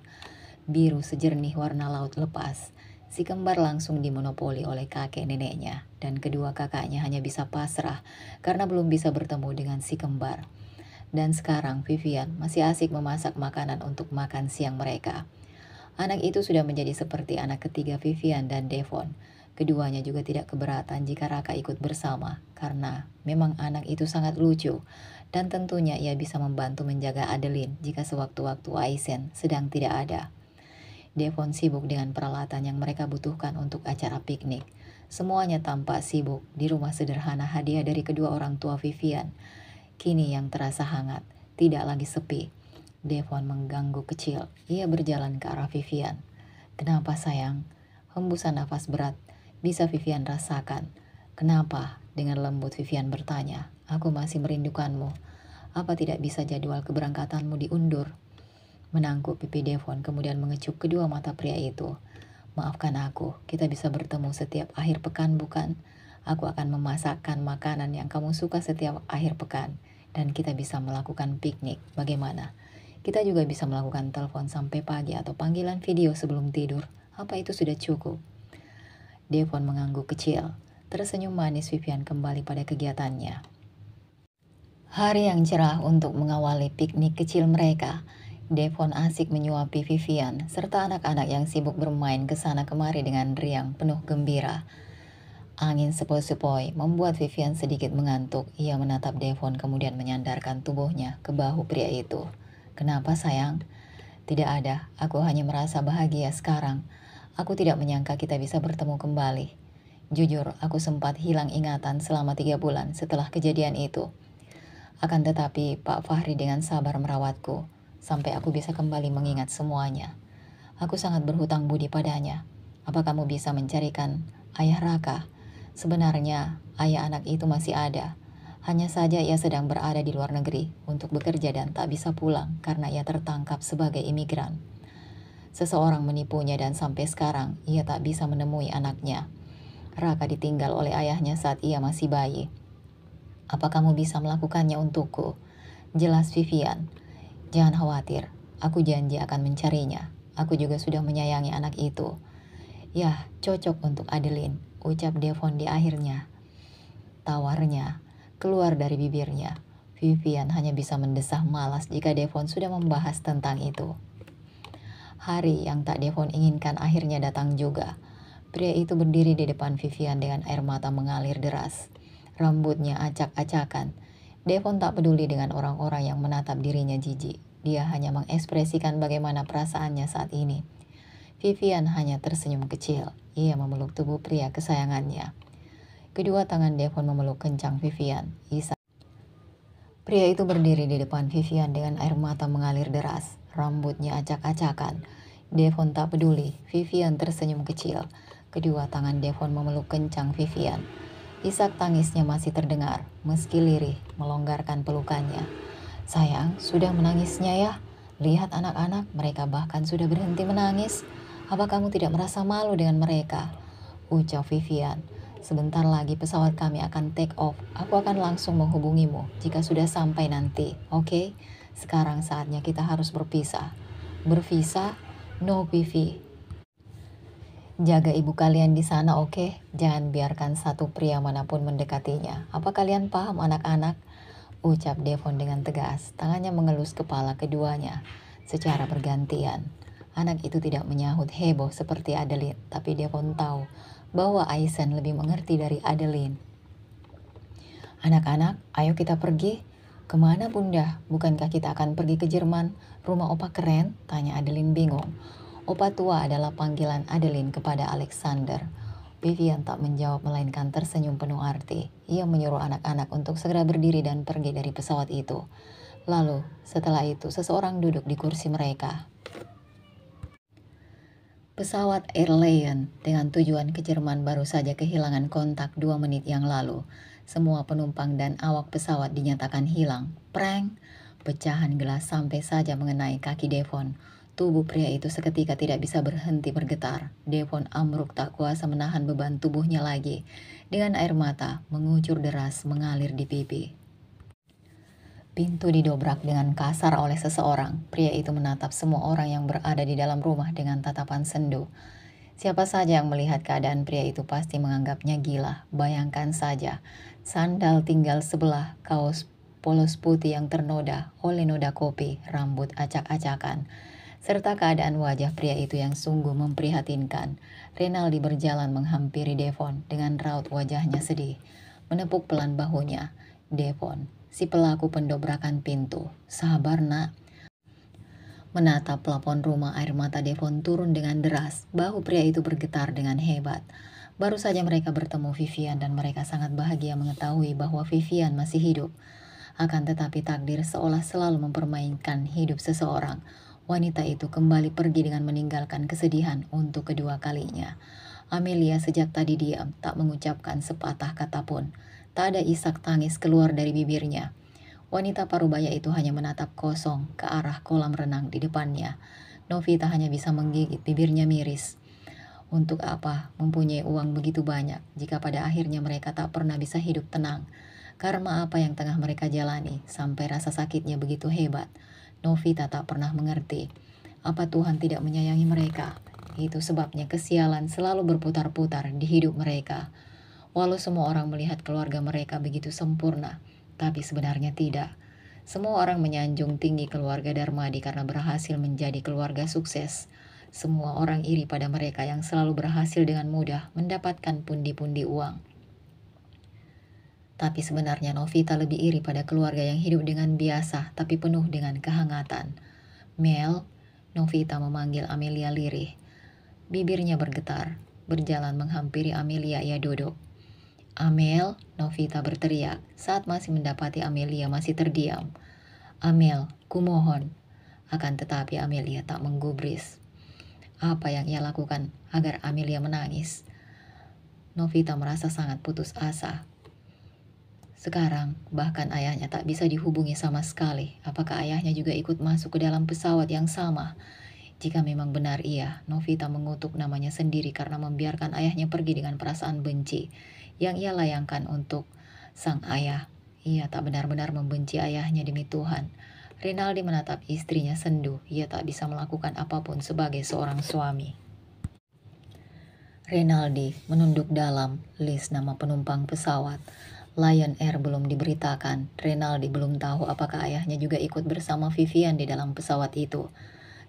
Biru sejernih warna laut lepas. Si kembar langsung dimonopoli oleh kakek neneknya, dan kedua kakaknya hanya bisa pasrah karena belum bisa bertemu dengan si kembar. Dan sekarang Vivian masih asik memasak makanan untuk makan siang mereka. Anak itu sudah menjadi seperti anak ketiga Vivian dan Devon. Keduanya juga tidak keberatan jika Raka ikut bersama, karena memang anak itu sangat lucu, dan tentunya ia bisa membantu menjaga Adeline jika sewaktu-waktu Aizen sedang tidak ada. Devon sibuk dengan peralatan yang mereka butuhkan untuk acara piknik. Semuanya tampak sibuk di rumah sederhana hadiah dari kedua orang tua Vivian. Kini yang terasa hangat, tidak lagi sepi. Devon mengganggu kecil. Ia berjalan ke arah Vivian. Kenapa sayang? Hembusan nafas berat bisa Vivian rasakan. Kenapa? Dengan lembut Vivian bertanya. Aku masih merindukanmu. Apa tidak bisa jadwal keberangkatanmu diundur? Menangkuk pipi Devon kemudian mengecup kedua mata pria itu. Maafkan aku, kita bisa bertemu setiap akhir pekan bukan? Aku akan memasakkan makanan yang kamu suka setiap akhir pekan. Dan kita bisa melakukan piknik, bagaimana? Kita juga bisa melakukan telepon sampai pagi atau panggilan video sebelum tidur. Apa itu sudah cukup? Devon mengangguk kecil. Tersenyum manis Vivian kembali pada kegiatannya. Hari yang cerah untuk mengawali piknik kecil mereka. Devon asik menyuapi Vivian serta anak-anak yang sibuk bermain ke sana kemari dengan riang penuh gembira. Angin sepoi-sepoi membuat Vivian sedikit mengantuk. Ia menatap Devon kemudian menyandarkan tubuhnya ke bahu pria itu. Kenapa sayang? Tidak ada, aku hanya merasa bahagia sekarang. Aku tidak menyangka kita bisa bertemu kembali. Jujur, aku sempat hilang ingatan selama 3 bulan setelah kejadian itu. Akan tetapi Pak Fahri dengan sabar merawatku sampai aku bisa kembali mengingat semuanya. Aku sangat berhutang budi padanya. Apa kamu bisa mencarikan ayah Raka? Sebenarnya ayah anak itu masih ada. Hanya saja ia sedang berada di luar negeri untuk bekerja dan tak bisa pulang karena ia tertangkap sebagai imigran. Seseorang menipunya dan sampai sekarang ia tak bisa menemui anaknya. Raka ditinggal oleh ayahnya saat ia masih bayi. Apa kamu bisa melakukannya untukku? Jelas Vivian. Jangan khawatir, aku janji akan mencarinya. Aku juga sudah menyayangi anak itu. Ya, cocok untuk Adeline, ucap Devon di akhirnya. Tawarnya keluar dari bibirnya. Vivian hanya bisa mendesah malas jika Devon sudah membahas tentang itu. Hari yang tak Devon inginkan akhirnya datang juga. Pria itu berdiri di depan Vivian dengan air mata mengalir deras. Rambutnya acak-acakan. Devon tak peduli dengan orang-orang yang menatap dirinya jijik. Dia hanya mengekspresikan bagaimana perasaannya saat ini. Vivian hanya tersenyum kecil. Ia memeluk tubuh pria kesayangannya. Kedua tangan Devon memeluk kencang Vivian. Pria itu berdiri di depan Vivian dengan air mata mengalir deras. Rambutnya acak-acakan. Devon tak peduli. Vivian tersenyum kecil. Kedua tangan Devon memeluk kencang Vivian. Isak tangisnya masih terdengar, meski lirih melonggarkan pelukannya. Sayang, sudah menangisnya ya? Lihat anak-anak, mereka bahkan sudah berhenti menangis. Apa kamu tidak merasa malu dengan mereka? Ucap Vivian. Sebentar lagi pesawat kami akan take off. Aku akan langsung menghubungimu jika sudah sampai nanti, oke? Sekarang saatnya kita harus berpisah. Berpisah? No, Vivi. Jaga ibu kalian di sana, oke? Jangan biarkan satu pria manapun mendekatinya. Apa kalian paham anak-anak? Ucap Devon dengan tegas. Tangannya mengelus kepala keduanya secara bergantian. Anak itu tidak menyahut heboh seperti Adeline, tapi Devon tahu bahwa Aizen lebih mengerti dari Adeline. Anak-anak, ayo kita pergi. Kemana bunda? Bukankah kita akan pergi ke Jerman? Rumah opa keren? Tanya Adeline bingung. Opa tua adalah panggilan Adeline kepada Alexander. Vivian tak menjawab melainkan tersenyum penuh arti. Ia menyuruh anak-anak untuk segera berdiri dan pergi dari pesawat itu. Lalu, setelah itu seseorang duduk di kursi mereka. Pesawat Air Lion dengan tujuan ke Jerman baru saja kehilangan kontak 2 menit yang lalu. Semua penumpang dan awak pesawat dinyatakan hilang. Prank! Pecahan gelas sampai saja mengenai kaki Devon. Tubuh pria itu seketika tidak bisa berhenti bergetar. Devon amruk tak kuasa menahan beban tubuhnya lagi. Dengan air mata mengucur deras mengalir di pipi. Pintu didobrak dengan kasar oleh seseorang. Pria itu menatap semua orang yang berada di dalam rumah dengan tatapan sendu. Siapa saja yang melihat keadaan pria itu pasti menganggapnya gila. Bayangkan saja, sandal tinggal sebelah, kaos polos putih yang ternoda oleh noda kopi, rambut acak-acakan, serta keadaan wajah pria itu yang sungguh memprihatinkan. Renaldi berjalan menghampiri Devon dengan raut wajahnya sedih, menepuk pelan bahunya. Devon, si pelaku pendobrakan pintu. Sabar nak. Menatap plafon rumah, air mata Devon turun dengan deras. Bahu pria itu bergetar dengan hebat. Baru saja mereka bertemu Vivian dan mereka sangat bahagia mengetahui bahwa Vivian masih hidup. Akan tetapi takdir seolah selalu mempermainkan hidup seseorang. Wanita itu kembali pergi dengan meninggalkan kesedihan untuk kedua kalinya. Amelia sejak tadi diam, tak mengucapkan sepatah kata pun. Tak ada isak tangis keluar dari bibirnya. Wanita parubaya itu hanya menatap kosong ke arah kolam renang di depannya. Novita hanya bisa menggigit bibirnya miris. Untuk apa mempunyai uang begitu banyak jika pada akhirnya mereka tak pernah bisa hidup tenang? Karma apa yang tengah mereka jalani sampai rasa sakitnya begitu hebat? Novita tak pernah mengerti. Apa Tuhan tidak menyayangi mereka? Itu sebabnya kesialan selalu berputar-putar di hidup mereka. Walau semua orang melihat keluarga mereka begitu sempurna, tapi sebenarnya tidak. Semua orang menyanjung tinggi keluarga Darmadi karena berhasil menjadi keluarga sukses. Semua orang iri pada mereka yang selalu berhasil dengan mudah mendapatkan pundi-pundi uang. Tapi sebenarnya Novita lebih iri pada keluarga yang hidup dengan biasa tapi penuh dengan kehangatan. Mel, Novita memanggil Amelia lirih. Bibirnya bergetar, berjalan menghampiri Amelia, ia duduk. Amel, Novita berteriak saat masih mendapati Amelia masih terdiam. Amel, kumohon. Akan tetapi Amelia tak menggubris. Apa yang ia lakukan agar Amelia menangis? Novita merasa sangat putus asa. Sekarang, bahkan ayahnya tak bisa dihubungi sama sekali. Apakah ayahnya juga ikut masuk ke dalam pesawat yang sama? Jika memang benar iya, Novita mengutuk namanya sendiri karena membiarkan ayahnya pergi dengan perasaan benci yang ia layangkan untuk sang ayah. Ia tak benar-benar membenci ayahnya demi Tuhan. Renaldi menatap istrinya sendu. Ia tak bisa melakukan apapun sebagai seorang suami. Renaldi menunduk dalam list nama penumpang pesawat. Lion Air belum diberitakan. Renaldi belum tahu apakah ayahnya juga ikut bersama Vivian di dalam pesawat itu.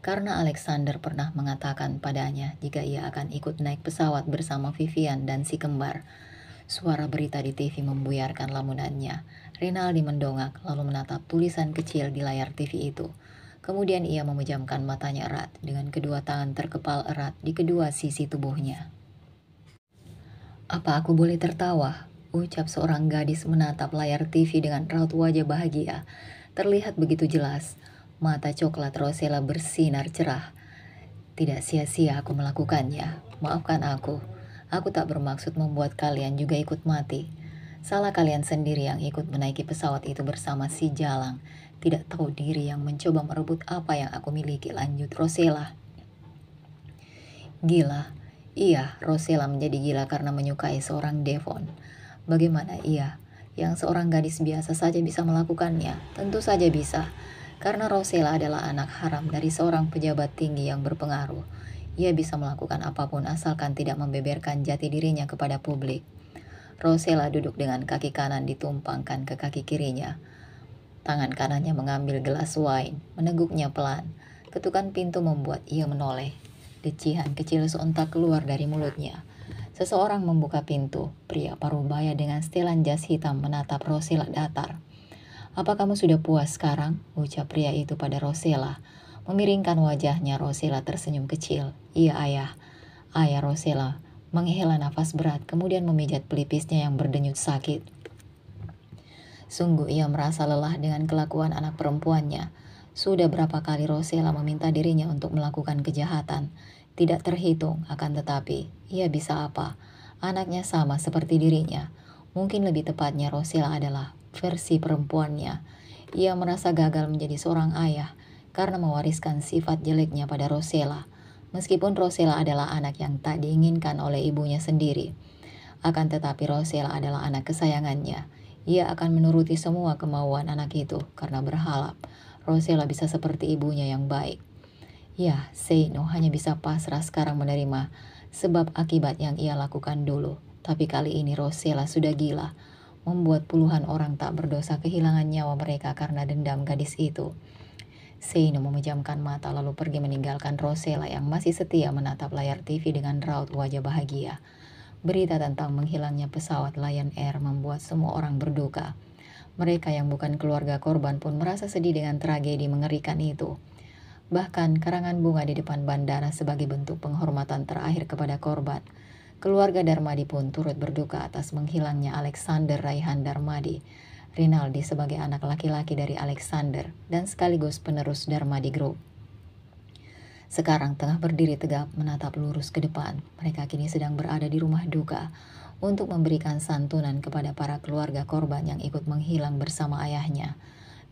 Karena Alexander pernah mengatakan padanya jika ia akan ikut naik pesawat bersama Vivian dan si kembar. Suara berita di TV membuyarkan lamunannya. Renaldi mendongak lalu menatap tulisan kecil di layar TV itu. Kemudian ia memejamkan matanya erat dengan kedua tangan terkepal erat di kedua sisi tubuhnya. Apa aku boleh tertawa? Ucap seorang gadis menatap layar TV dengan raut wajah bahagia. Terlihat begitu jelas. Mata coklat Rosella bersinar cerah. Tidak sia-sia aku melakukannya. Maafkan aku. Aku tak bermaksud membuat kalian juga ikut mati. Salah kalian sendiri yang ikut menaiki pesawat itu bersama si Jalang. Tidak tahu diri yang mencoba merebut apa yang aku miliki, lanjut Rosella. Gila. Iya, Rosella menjadi gila karena menyukai seorang Devon. Bagaimana ia, yang seorang gadis biasa saja bisa melakukannya? Tentu saja bisa. Karena Rosella adalah anak haram dari seorang pejabat tinggi yang berpengaruh. Ia bisa melakukan apapun asalkan tidak membeberkan jati dirinya kepada publik. Rosella duduk dengan kaki kanan ditumpangkan ke kaki kirinya. Tangan kanannya mengambil gelas wine, meneguknya pelan. Ketukan pintu membuat ia menoleh. Decihan kecil sontak keluar dari mulutnya. Seseorang membuka pintu. Pria parubaya dengan setelan jas hitam menatap Rosella datar. "Apa kamu sudah puas sekarang?" ucap pria itu pada Rosella. Memiringkan wajahnya, Rosella tersenyum kecil. "Iya, ayah." Ayah Rosella menghela nafas berat, kemudian memijat pelipisnya yang berdenyut sakit. Sungguh ia merasa lelah dengan kelakuan anak perempuannya. Sudah berapa kali Rosella meminta dirinya untuk melakukan kejahatan. Tidak terhitung, akan tetapi ia bisa apa? Anaknya sama seperti dirinya. Mungkin lebih tepatnya Rosella adalah versi perempuannya. Ia merasa gagal menjadi seorang ayah karena mewariskan sifat jeleknya pada Rosella. Meskipun Rosella adalah anak yang tak diinginkan oleh ibunya sendiri. Akan tetapi Rosella adalah anak kesayangannya. Ia akan menuruti semua kemauan anak itu karena berharap Rosella bisa seperti ibunya yang baik. Ya, Seino hanya bisa pasrah sekarang menerima sebab akibat yang ia lakukan dulu. Tapi kali ini Rosella sudah gila, membuat puluhan orang tak berdosa kehilangan nyawa mereka karena dendam gadis itu. Seino memejamkan mata lalu pergi meninggalkan Rosella yang masih setia menatap layar TV dengan raut wajah bahagia. Berita tentang menghilangnya pesawat Lion Air membuat semua orang berduka. Mereka yang bukan keluarga korban pun merasa sedih dengan tragedi mengerikan itu. Bahkan karangan bunga di depan bandara sebagai bentuk penghormatan terakhir kepada korban. Keluarga Darmadi pun turut berduka atas menghilangnya Alexander Raihan Darmadi. Rinaldi sebagai anak laki-laki dari Alexander dan sekaligus penerus Darmadi Group. Sekarang tengah berdiri tegap menatap lurus ke depan. Mereka kini sedang berada di rumah duka untuk memberikan santunan kepada para keluarga korban yang ikut menghilang bersama ayahnya.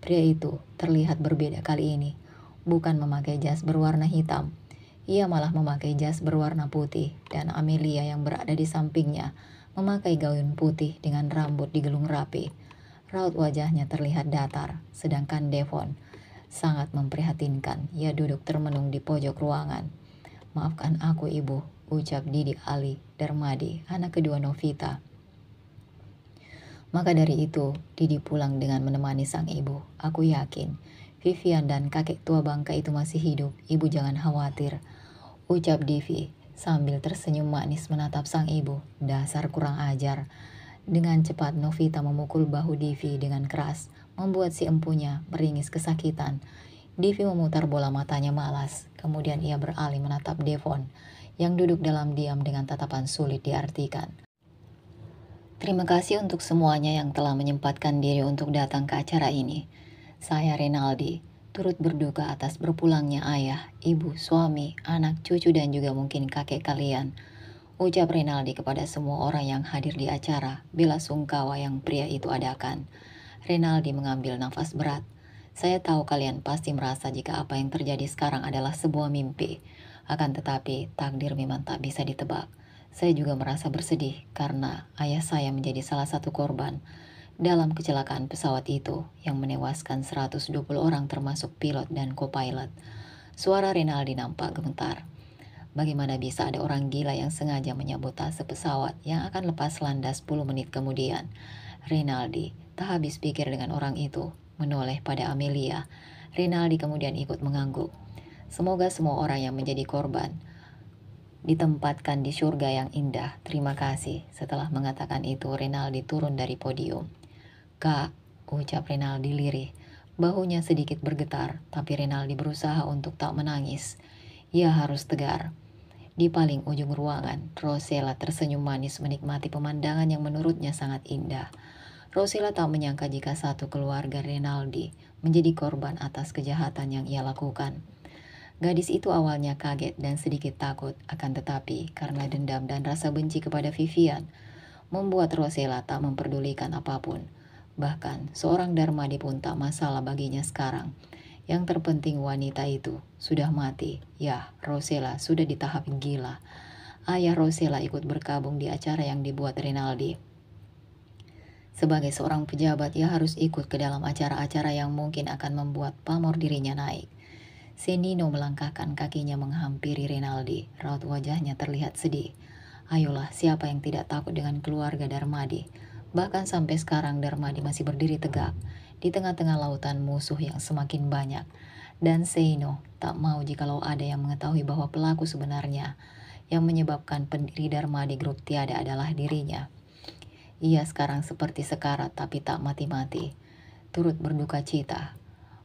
Pria itu terlihat berbeda kali ini. Bukan memakai jas berwarna hitam. Ia malah memakai jas berwarna putih dan Amelia yang berada di sampingnya memakai gaun putih dengan rambut digelung rapi. Raut wajahnya terlihat datar, sedangkan Devon sangat memprihatinkan. Ia duduk termenung di pojok ruangan. "Maafkan aku, Ibu," ucap Didi Ali Darmadi, anak kedua Novita. Maka dari itu, Didi pulang dengan menemani sang ibu. "Aku yakin Vivian dan kakek tua bangka itu masih hidup. Ibu jangan khawatir," ucap Divi sambil tersenyum manis menatap sang ibu. "Dasar kurang ajar." Dengan cepat Novita memukul bahu Divi dengan keras, membuat si empunya meringis kesakitan. Divi memutar bola matanya malas, kemudian ia beralih menatap Devon, yang duduk dalam diam dengan tatapan sulit diartikan. "Terima kasih untuk semuanya yang telah menyempatkan diri untuk datang ke acara ini. Saya Rinaldi, turut berduka atas berpulangnya ayah, ibu, suami, anak, cucu dan juga mungkin kakek kalian," ucap Rinaldi kepada semua orang yang hadir di acara bela sungkawa yang pria itu adakan. Rinaldi mengambil nafas berat. "Saya tahu kalian pasti merasa jika apa yang terjadi sekarang adalah sebuah mimpi. Akan tetapi takdir memang tak bisa ditebak. Saya juga merasa bersedih karena ayah saya menjadi salah satu korban dalam kecelakaan pesawat itu yang menewaskan 120 orang termasuk pilot dan co-pilot." Suara Rinaldi nampak gemetar. Bagaimana bisa ada orang gila yang sengaja menyabotase pesawat yang akan lepas landas 10 menit kemudian? Rinaldi tak habis pikir dengan orang itu, menoleh pada Amelia. Rinaldi kemudian ikut mengangguk. "Semoga semua orang yang menjadi korban ditempatkan di surga yang indah. Terima kasih." Setelah mengatakan itu, Rinaldi turun dari podium. "Kak," ucap Rinaldi lirih. Bahunya sedikit bergetar, tapi Rinaldi berusaha untuk tak menangis. Ia harus tegar. Di paling ujung ruangan, Rosella tersenyum manis menikmati pemandangan yang menurutnya sangat indah. Rosella tak menyangka jika satu keluarga Rinaldi menjadi korban atas kejahatan yang ia lakukan. Gadis itu awalnya kaget dan sedikit takut, akan tetapi karena dendam dan rasa benci kepada Vivian, membuat Rosella tak memperdulikan apapun. Bahkan seorang Darmadi pun tak masalah baginya sekarang. Yang terpenting wanita itu sudah mati. Ya, Rosella sudah di tahap gila. Ayah Rosella ikut berkabung di acara yang dibuat Rinaldi. Sebagai seorang pejabat, ia harus ikut ke dalam acara-acara yang mungkin akan membuat pamor dirinya naik. Senino melangkahkan kakinya menghampiri Rinaldi. Raut wajahnya terlihat sedih. "Ayolah, siapa yang tidak takut dengan keluarga Darmadi? Bahkan sampai sekarang Darmadi masih berdiri tegak di tengah-tengah lautan musuh yang semakin banyak." Dan Seino tak mau jikalau ada yang mengetahui bahwa pelaku sebenarnya yang menyebabkan pendiri Darmadi Group tiada adalah dirinya. Ia sekarang seperti sekarat tapi tak mati-mati. turut berduka cita.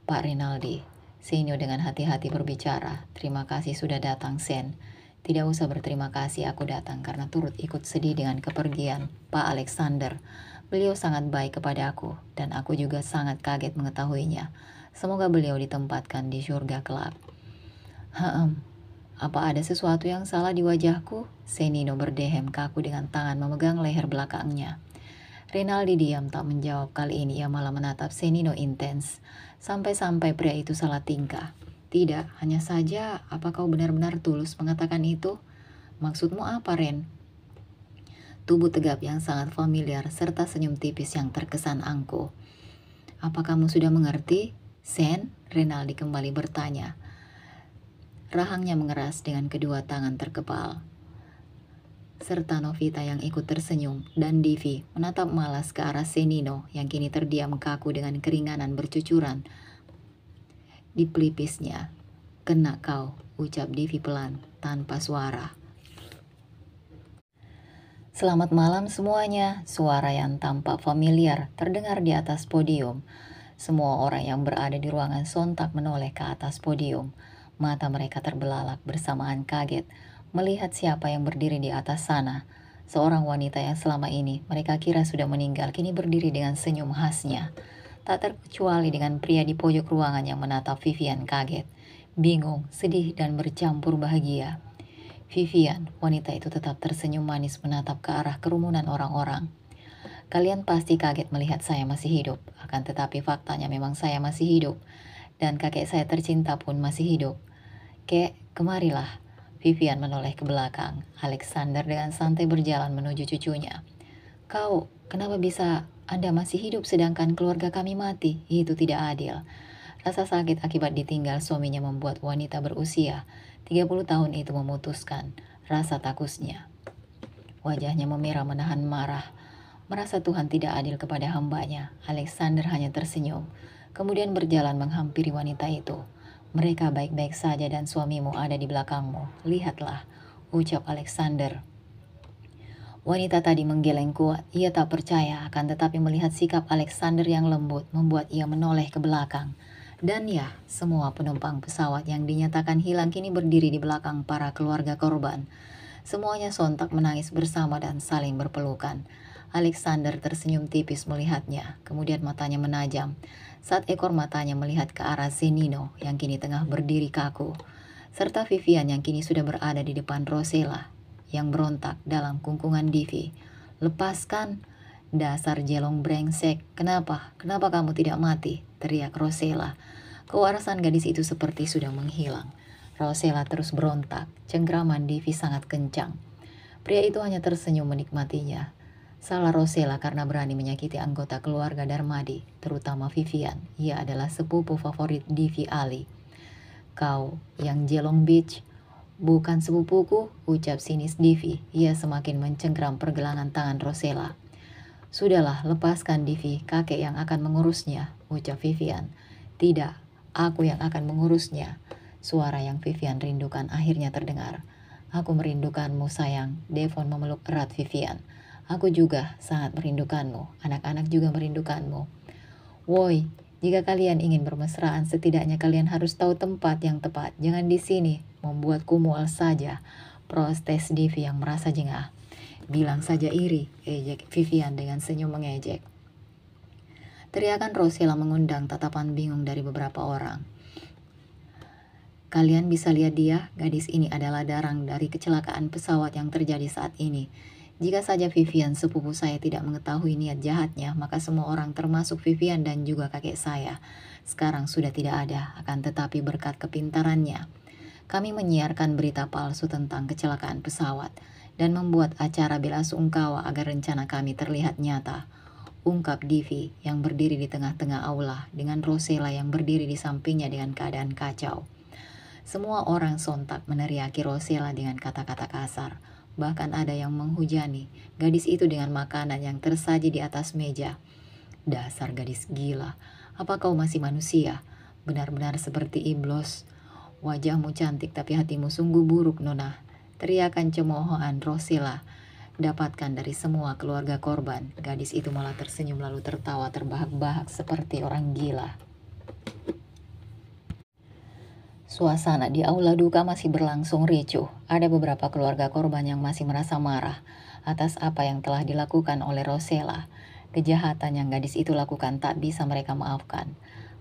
Pak Rinaldi, Senio dengan hati-hati berbicara. Terima kasih sudah datang, Sen. Tidak usah berterima kasih, aku datang karena turut ikut sedih dengan kepergian Pak Alexander. Beliau sangat baik kepada aku dan aku juga sangat kaget mengetahuinya. Semoga beliau ditempatkan di surga kelak. Apa ada sesuatu yang salah di wajahku? Senino berdehem kaku dengan tangan memegang leher belakangnya. Rinaldi diam tak menjawab. Kali ini ia malah menatap Senino intens. Sampai-sampai pria itu salah tingkah. Tidak, hanya saja apa kau benar-benar tulus mengatakan itu? Maksudmu apa, Ren? Tubuh tegap yang sangat familiar serta senyum tipis yang terkesan angkuh. Apa kamu sudah mengerti, Sen? Rinaldi kembali bertanya. Rahangnya mengeras dengan kedua tangan terkepal. Serta Novita yang ikut tersenyum dan Divi menatap malas ke arah Senino yang kini terdiam kaku dengan keringanan bercucuran di pelipisnya. Kena kau, ucap Divi pelan tanpa suara. Selamat malam semuanya, suara yang tampak familiar terdengar di atas podium. Semua orang yang berada di ruangan sontak menoleh ke atas podium. Mata mereka terbelalak bersamaan kaget melihat siapa yang berdiri di atas sana. Seorang wanita yang selama ini mereka kira sudah meninggal kini berdiri dengan senyum khasnya. Tak terkecuali dengan pria di pojok ruangan yang menatap Vivian kaget, bingung, sedih dan bercampur bahagia. Vivian, wanita itu tetap tersenyum manis menatap ke arah kerumunan orang-orang. Kalian pasti kaget melihat saya masih hidup, akan tetapi faktanya memang saya masih hidup. Dan kakek saya tercinta pun masih hidup. Kek, kemarilah. Vivian menoleh ke belakang. Alexander dengan santai berjalan menuju cucunya. Kau, kenapa bisa Anda masih hidup sedangkan keluarga kami mati? Itu tidak adil. Rasa sakit akibat ditinggal suaminya membuat wanita berusia 30 tahun itu memutuskan rasa takutnya. Wajahnya memerah menahan marah. Merasa Tuhan tidak adil kepada hambanya. Alexander hanya tersenyum. Kemudian berjalan menghampiri wanita itu. Mereka baik-baik saja dan suamimu ada di belakangmu. Lihatlah, ucap Alexander. Wanita tadi menggeleng kuat. Ia tak percaya, akan tetapi melihat sikap Alexander yang lembut membuat ia menoleh ke belakang. Dan ya, semua penumpang pesawat yang dinyatakan hilang kini berdiri di belakang para keluarga korban. Semuanya sontak menangis bersama dan saling berpelukan. Alexander tersenyum tipis melihatnya, kemudian matanya menajam. Saat ekor matanya melihat ke arah Senino yang kini tengah berdiri kaku, serta Vivian yang kini sudah berada di depan Rosella yang berontak dalam kungkungan Divi. Lepaskan, dasar jelong brengsek, kenapa kamu tidak mati? Teriak Rosella. Kewarasan gadis itu seperti sudah menghilang. Rosella terus berontak, cengkraman Divi sangat kencang. Pria itu hanya tersenyum menikmatinya. Salah Rosella karena berani menyakiti anggota keluarga Darmadi, terutama Vivian. Ia adalah sepupu favorit Divi Ali. Kau yang jelong bitch, bukan sepupuku, ucap sinis Divi. Ia semakin mencengkram pergelangan tangan Rosella. Sudahlah, lepaskan Divi, kakek yang akan mengurusnya, ucap Vivian. Tidak, aku yang akan mengurusnya. Suara yang Vivian rindukan akhirnya terdengar. Aku merindukanmu sayang, Devon memeluk erat Vivian. Aku juga sangat merindukanmu, anak-anak juga merindukanmu. Woi, jika kalian ingin bermesraan setidaknya kalian harus tahu tempat yang tepat. Jangan di sini, membuatku mual saja, protes Divi yang merasa jengah. Bilang saja iri, ejek Vivian dengan senyum mengejek. Teriakan Rosella mengundang tatapan bingung dari beberapa orang. Kalian bisa lihat dia, gadis ini adalah darang dari kecelakaan pesawat yang terjadi saat ini. Jika saja Vivian sepupu saya tidak mengetahui niat jahatnya, maka semua orang termasuk Vivian dan juga kakek saya sekarang sudah tidak ada, akan tetapi berkat kepintarannya kami menyiarkan berita palsu tentang kecelakaan pesawat dan membuat acara bela sungkawa agar rencana kami terlihat nyata, ungkap Divi yang berdiri di tengah-tengah aula dengan Rosella yang berdiri di sampingnya dengan keadaan kacau. Semua orang sontak meneriaki Rosella dengan kata-kata kasar. Bahkan ada yang menghujani gadis itu dengan makanan yang tersaji di atas meja. Dasar gadis gila, apa kau masih manusia? Benar-benar seperti iblis. Wajahmu cantik tapi hatimu sungguh buruk, Nona. Teriakan cemoohan Rosella dapatkan dari semua keluarga korban. Gadis itu malah tersenyum lalu tertawa terbahak-bahak seperti orang gila. Suasana di aula duka masih berlangsung ricuh. Ada beberapa keluarga korban yang masih merasa marah atas apa yang telah dilakukan oleh Rosella. Kejahatan yang gadis itu lakukan tak bisa mereka maafkan.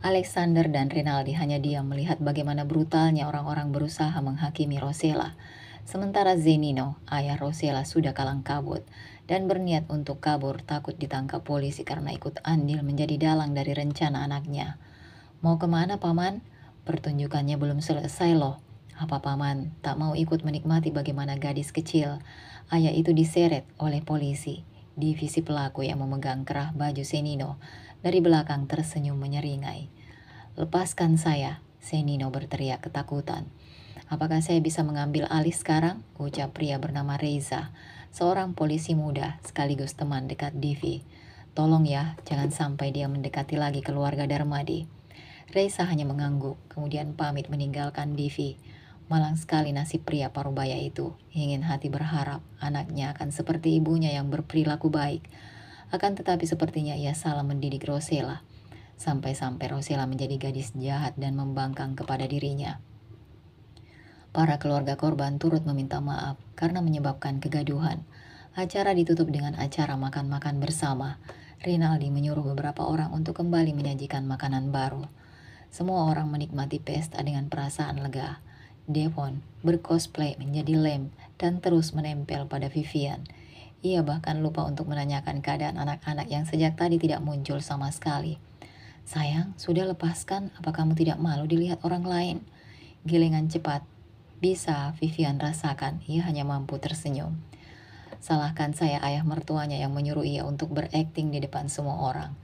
Alexander dan Rinaldi hanya diam melihat bagaimana brutalnya orang-orang berusaha menghakimi Rosella. Sementara Zenino, ayah Rosella, sudah kalang kabut dan berniat untuk kabur takut ditangkap polisi karena ikut andil menjadi dalang dari rencana anaknya. Mau kemana, Paman? Pertunjukannya belum selesai loh. Apa Paman tak mau ikut menikmati bagaimana gadis kecil ayah itu diseret oleh polisi? Divisi pelaku yang memegang kerah baju Zenino dari belakang tersenyum menyeringai. Lepaskan saya, Zenino berteriak ketakutan. Apakah saya bisa mengambil alih sekarang? Ucap pria bernama Reza, seorang polisi muda sekaligus teman dekat Divi. Tolong ya, jangan sampai dia mendekati lagi keluarga Darmadi. Reza hanya mengangguk, kemudian pamit meninggalkan Divi. Malang sekali nasib pria parubaya itu. Ingin hati berharap anaknya akan seperti ibunya yang berperilaku baik. Akan tetapi sepertinya ia salah mendidik Rosella. Sampai-sampai Rosella menjadi gadis jahat dan membangkang kepada dirinya. Para keluarga korban turut meminta maaf karena menyebabkan kegaduhan. Acara ditutup dengan acara makan-makan bersama. Rinaldi menyuruh beberapa orang untuk kembali menyajikan makanan baru. Semua orang menikmati pesta dengan perasaan lega. Devon bercosplay menjadi Lem dan terus menempel pada Vivian. Ia bahkan lupa untuk menanyakan keadaan anak-anak yang sejak tadi tidak muncul sama sekali. Sayang, sudah lepaskan, apa kamu tidak malu dilihat orang lain? Gilingan cepat. Bisa, Vivian rasakan, ia hanya mampu tersenyum. Salahkan saya ayah mertuanya yang menyuruh ia untuk berakting di depan semua orang.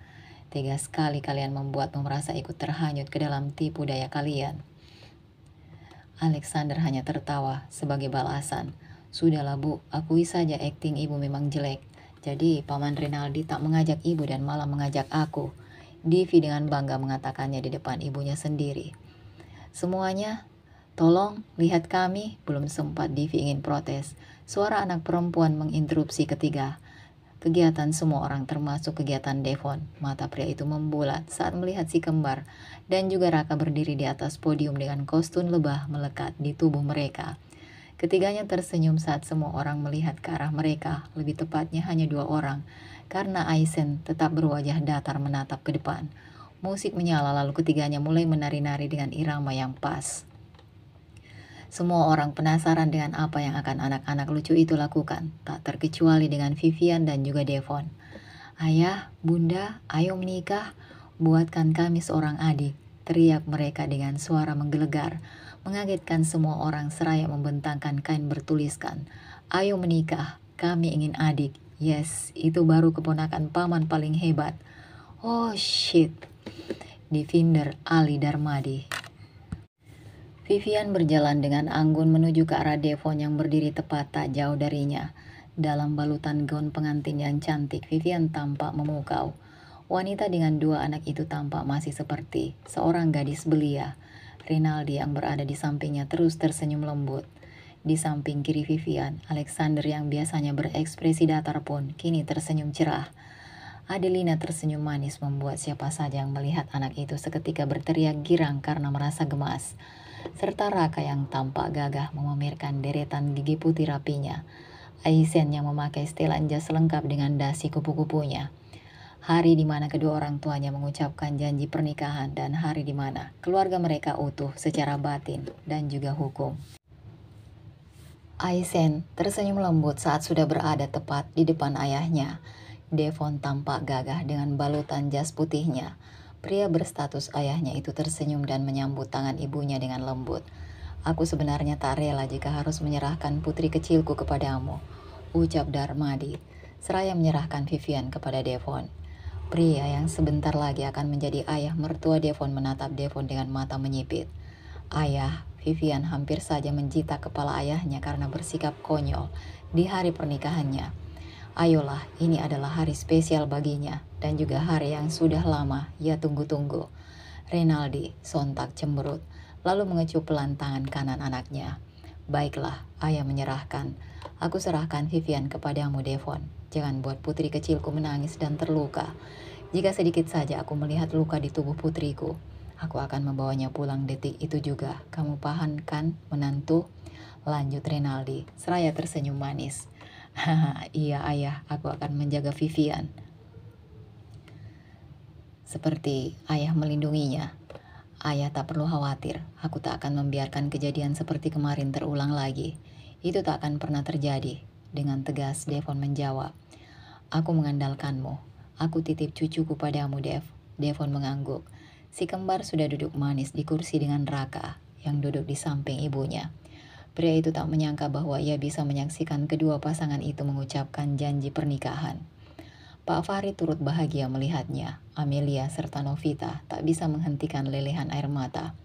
Tega sekali kalian membuatmu merasa ikut terhanyut ke dalam tipu daya kalian. Alexander hanya tertawa sebagai balasan. Sudahlah Bu, akui saja akting ibu memang jelek. Jadi Paman Rinaldi tak mengajak ibu dan malah mengajak aku. Divi dengan bangga mengatakannya di depan ibunya sendiri. Semuanya, tolong lihat kami. Belum sempat Divi ingin protes. Suara anak perempuan menginterupsi ketiga. Kegiatan semua orang termasuk kegiatan Devon. Mata pria itu membulat saat melihat si kembar dan juga Raka berdiri di atas podium dengan kostum lebah melekat di tubuh mereka. Ketiganya tersenyum saat semua orang melihat ke arah mereka, lebih tepatnya hanya dua orang, karena Aizen tetap berwajah datar menatap ke depan. Musik menyala lalu ketiganya mulai menari-nari dengan irama yang pas. Semua orang penasaran dengan apa yang akan anak-anak lucu itu lakukan, tak terkecuali dengan Vivian dan juga Devon. Ayah, bunda, ayo menikah, buatkan kami seorang adik, teriak mereka dengan suara menggelegar, mengagetkan semua orang seraya membentangkan kain bertuliskan, ayo menikah, kami ingin adik, yes, itu baru keponakan paman paling hebat. Oh shit, Divinder Ali Darmadi. Vivian berjalan dengan anggun menuju ke arah Devon yang berdiri tepat tak jauh darinya. Dalam balutan gaun pengantin yang cantik, Vivian tampak memukau. Wanita dengan dua anak itu tampak masih seperti seorang gadis belia. Rinaldi yang berada di sampingnya terus tersenyum lembut. Di samping kiri Vivian, Alexander yang biasanya berekspresi datar pun kini tersenyum cerah. Adelina tersenyum manis membuat siapa saja yang melihat anak itu seketika berteriak girang karena merasa gemas. Serta Raka yang tampak gagah memamerkan deretan gigi putih rapinya. Aizen yang memakai setelan jas lengkap dengan dasi kupu-kupunya. Hari di mana kedua orang tuanya mengucapkan janji pernikahan dan hari di mana keluarga mereka utuh secara batin dan juga hukum. Aizen tersenyum lembut saat sudah berada tepat di depan ayahnya. Devon tampak gagah dengan balutan jas putihnya. Pria berstatus ayahnya itu tersenyum dan menyambut tangan ibunya dengan lembut. Aku sebenarnya tak rela jika harus menyerahkan putri kecilku kepadamu, ucap Darmadi, seraya menyerahkan Vivian kepada Devon. Pria yang sebentar lagi akan menjadi ayah mertua Devon menatap Devon dengan mata menyipit. Ayah, Vivian hampir saja menjita kepala ayahnya karena bersikap konyol di hari pernikahannya. Ayolah, ini adalah hari spesial baginya dan juga hari yang sudah lama ia tunggu-tunggu. Rinaldi sontak cemberut, lalu mengecup pelan tangan kanan anaknya. Baiklah, ayah menyerahkan. Aku serahkan Vivian kepadamu, Devon. Jangan buat putri kecilku menangis dan terluka. Jika sedikit saja aku melihat luka di tubuh putriku, aku akan membawanya pulang detik itu juga. Kamu paham kan, menantu? Lanjut Renaldi, seraya tersenyum manis. Haha, iya ayah, aku akan menjaga Vivian seperti ayah melindunginya. Ayah tak perlu khawatir, aku tak akan membiarkan kejadian seperti kemarin terulang lagi. Itu tak akan pernah terjadi. Dengan tegas Devon menjawab. Aku mengandalkanmu. Aku titip cucuku padamu, Dev. Devon mengangguk. Si kembar sudah duduk manis di kursi dengan Raka, yang duduk di samping ibunya. Pria itu tak menyangka bahwa ia bisa menyaksikan kedua pasangan itu mengucapkan janji pernikahan. Pak Fahri turut bahagia melihatnya. Amelia serta Novita tak bisa menghentikan lelehan air mata.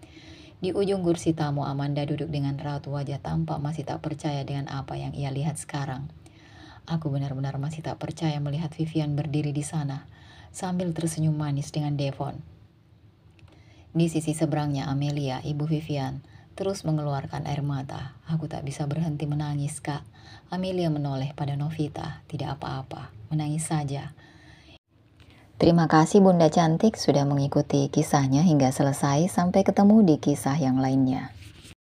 Di ujung kursi tamu, Amanda duduk dengan raut wajah tampak masih tak percaya dengan apa yang ia lihat sekarang. Aku benar-benar masih tak percaya melihat Vivian berdiri di sana, sambil tersenyum manis dengan Devon. Di sisi seberangnya Amelia, ibu Vivian, terus mengeluarkan air mata. Aku tak bisa berhenti menangis, Kak. Amelia menoleh pada Novita. Tidak apa-apa, menangis saja. Terima kasih Bunda Cantik sudah mengikuti kisahnya hingga selesai. Sampai ketemu di kisah yang lainnya.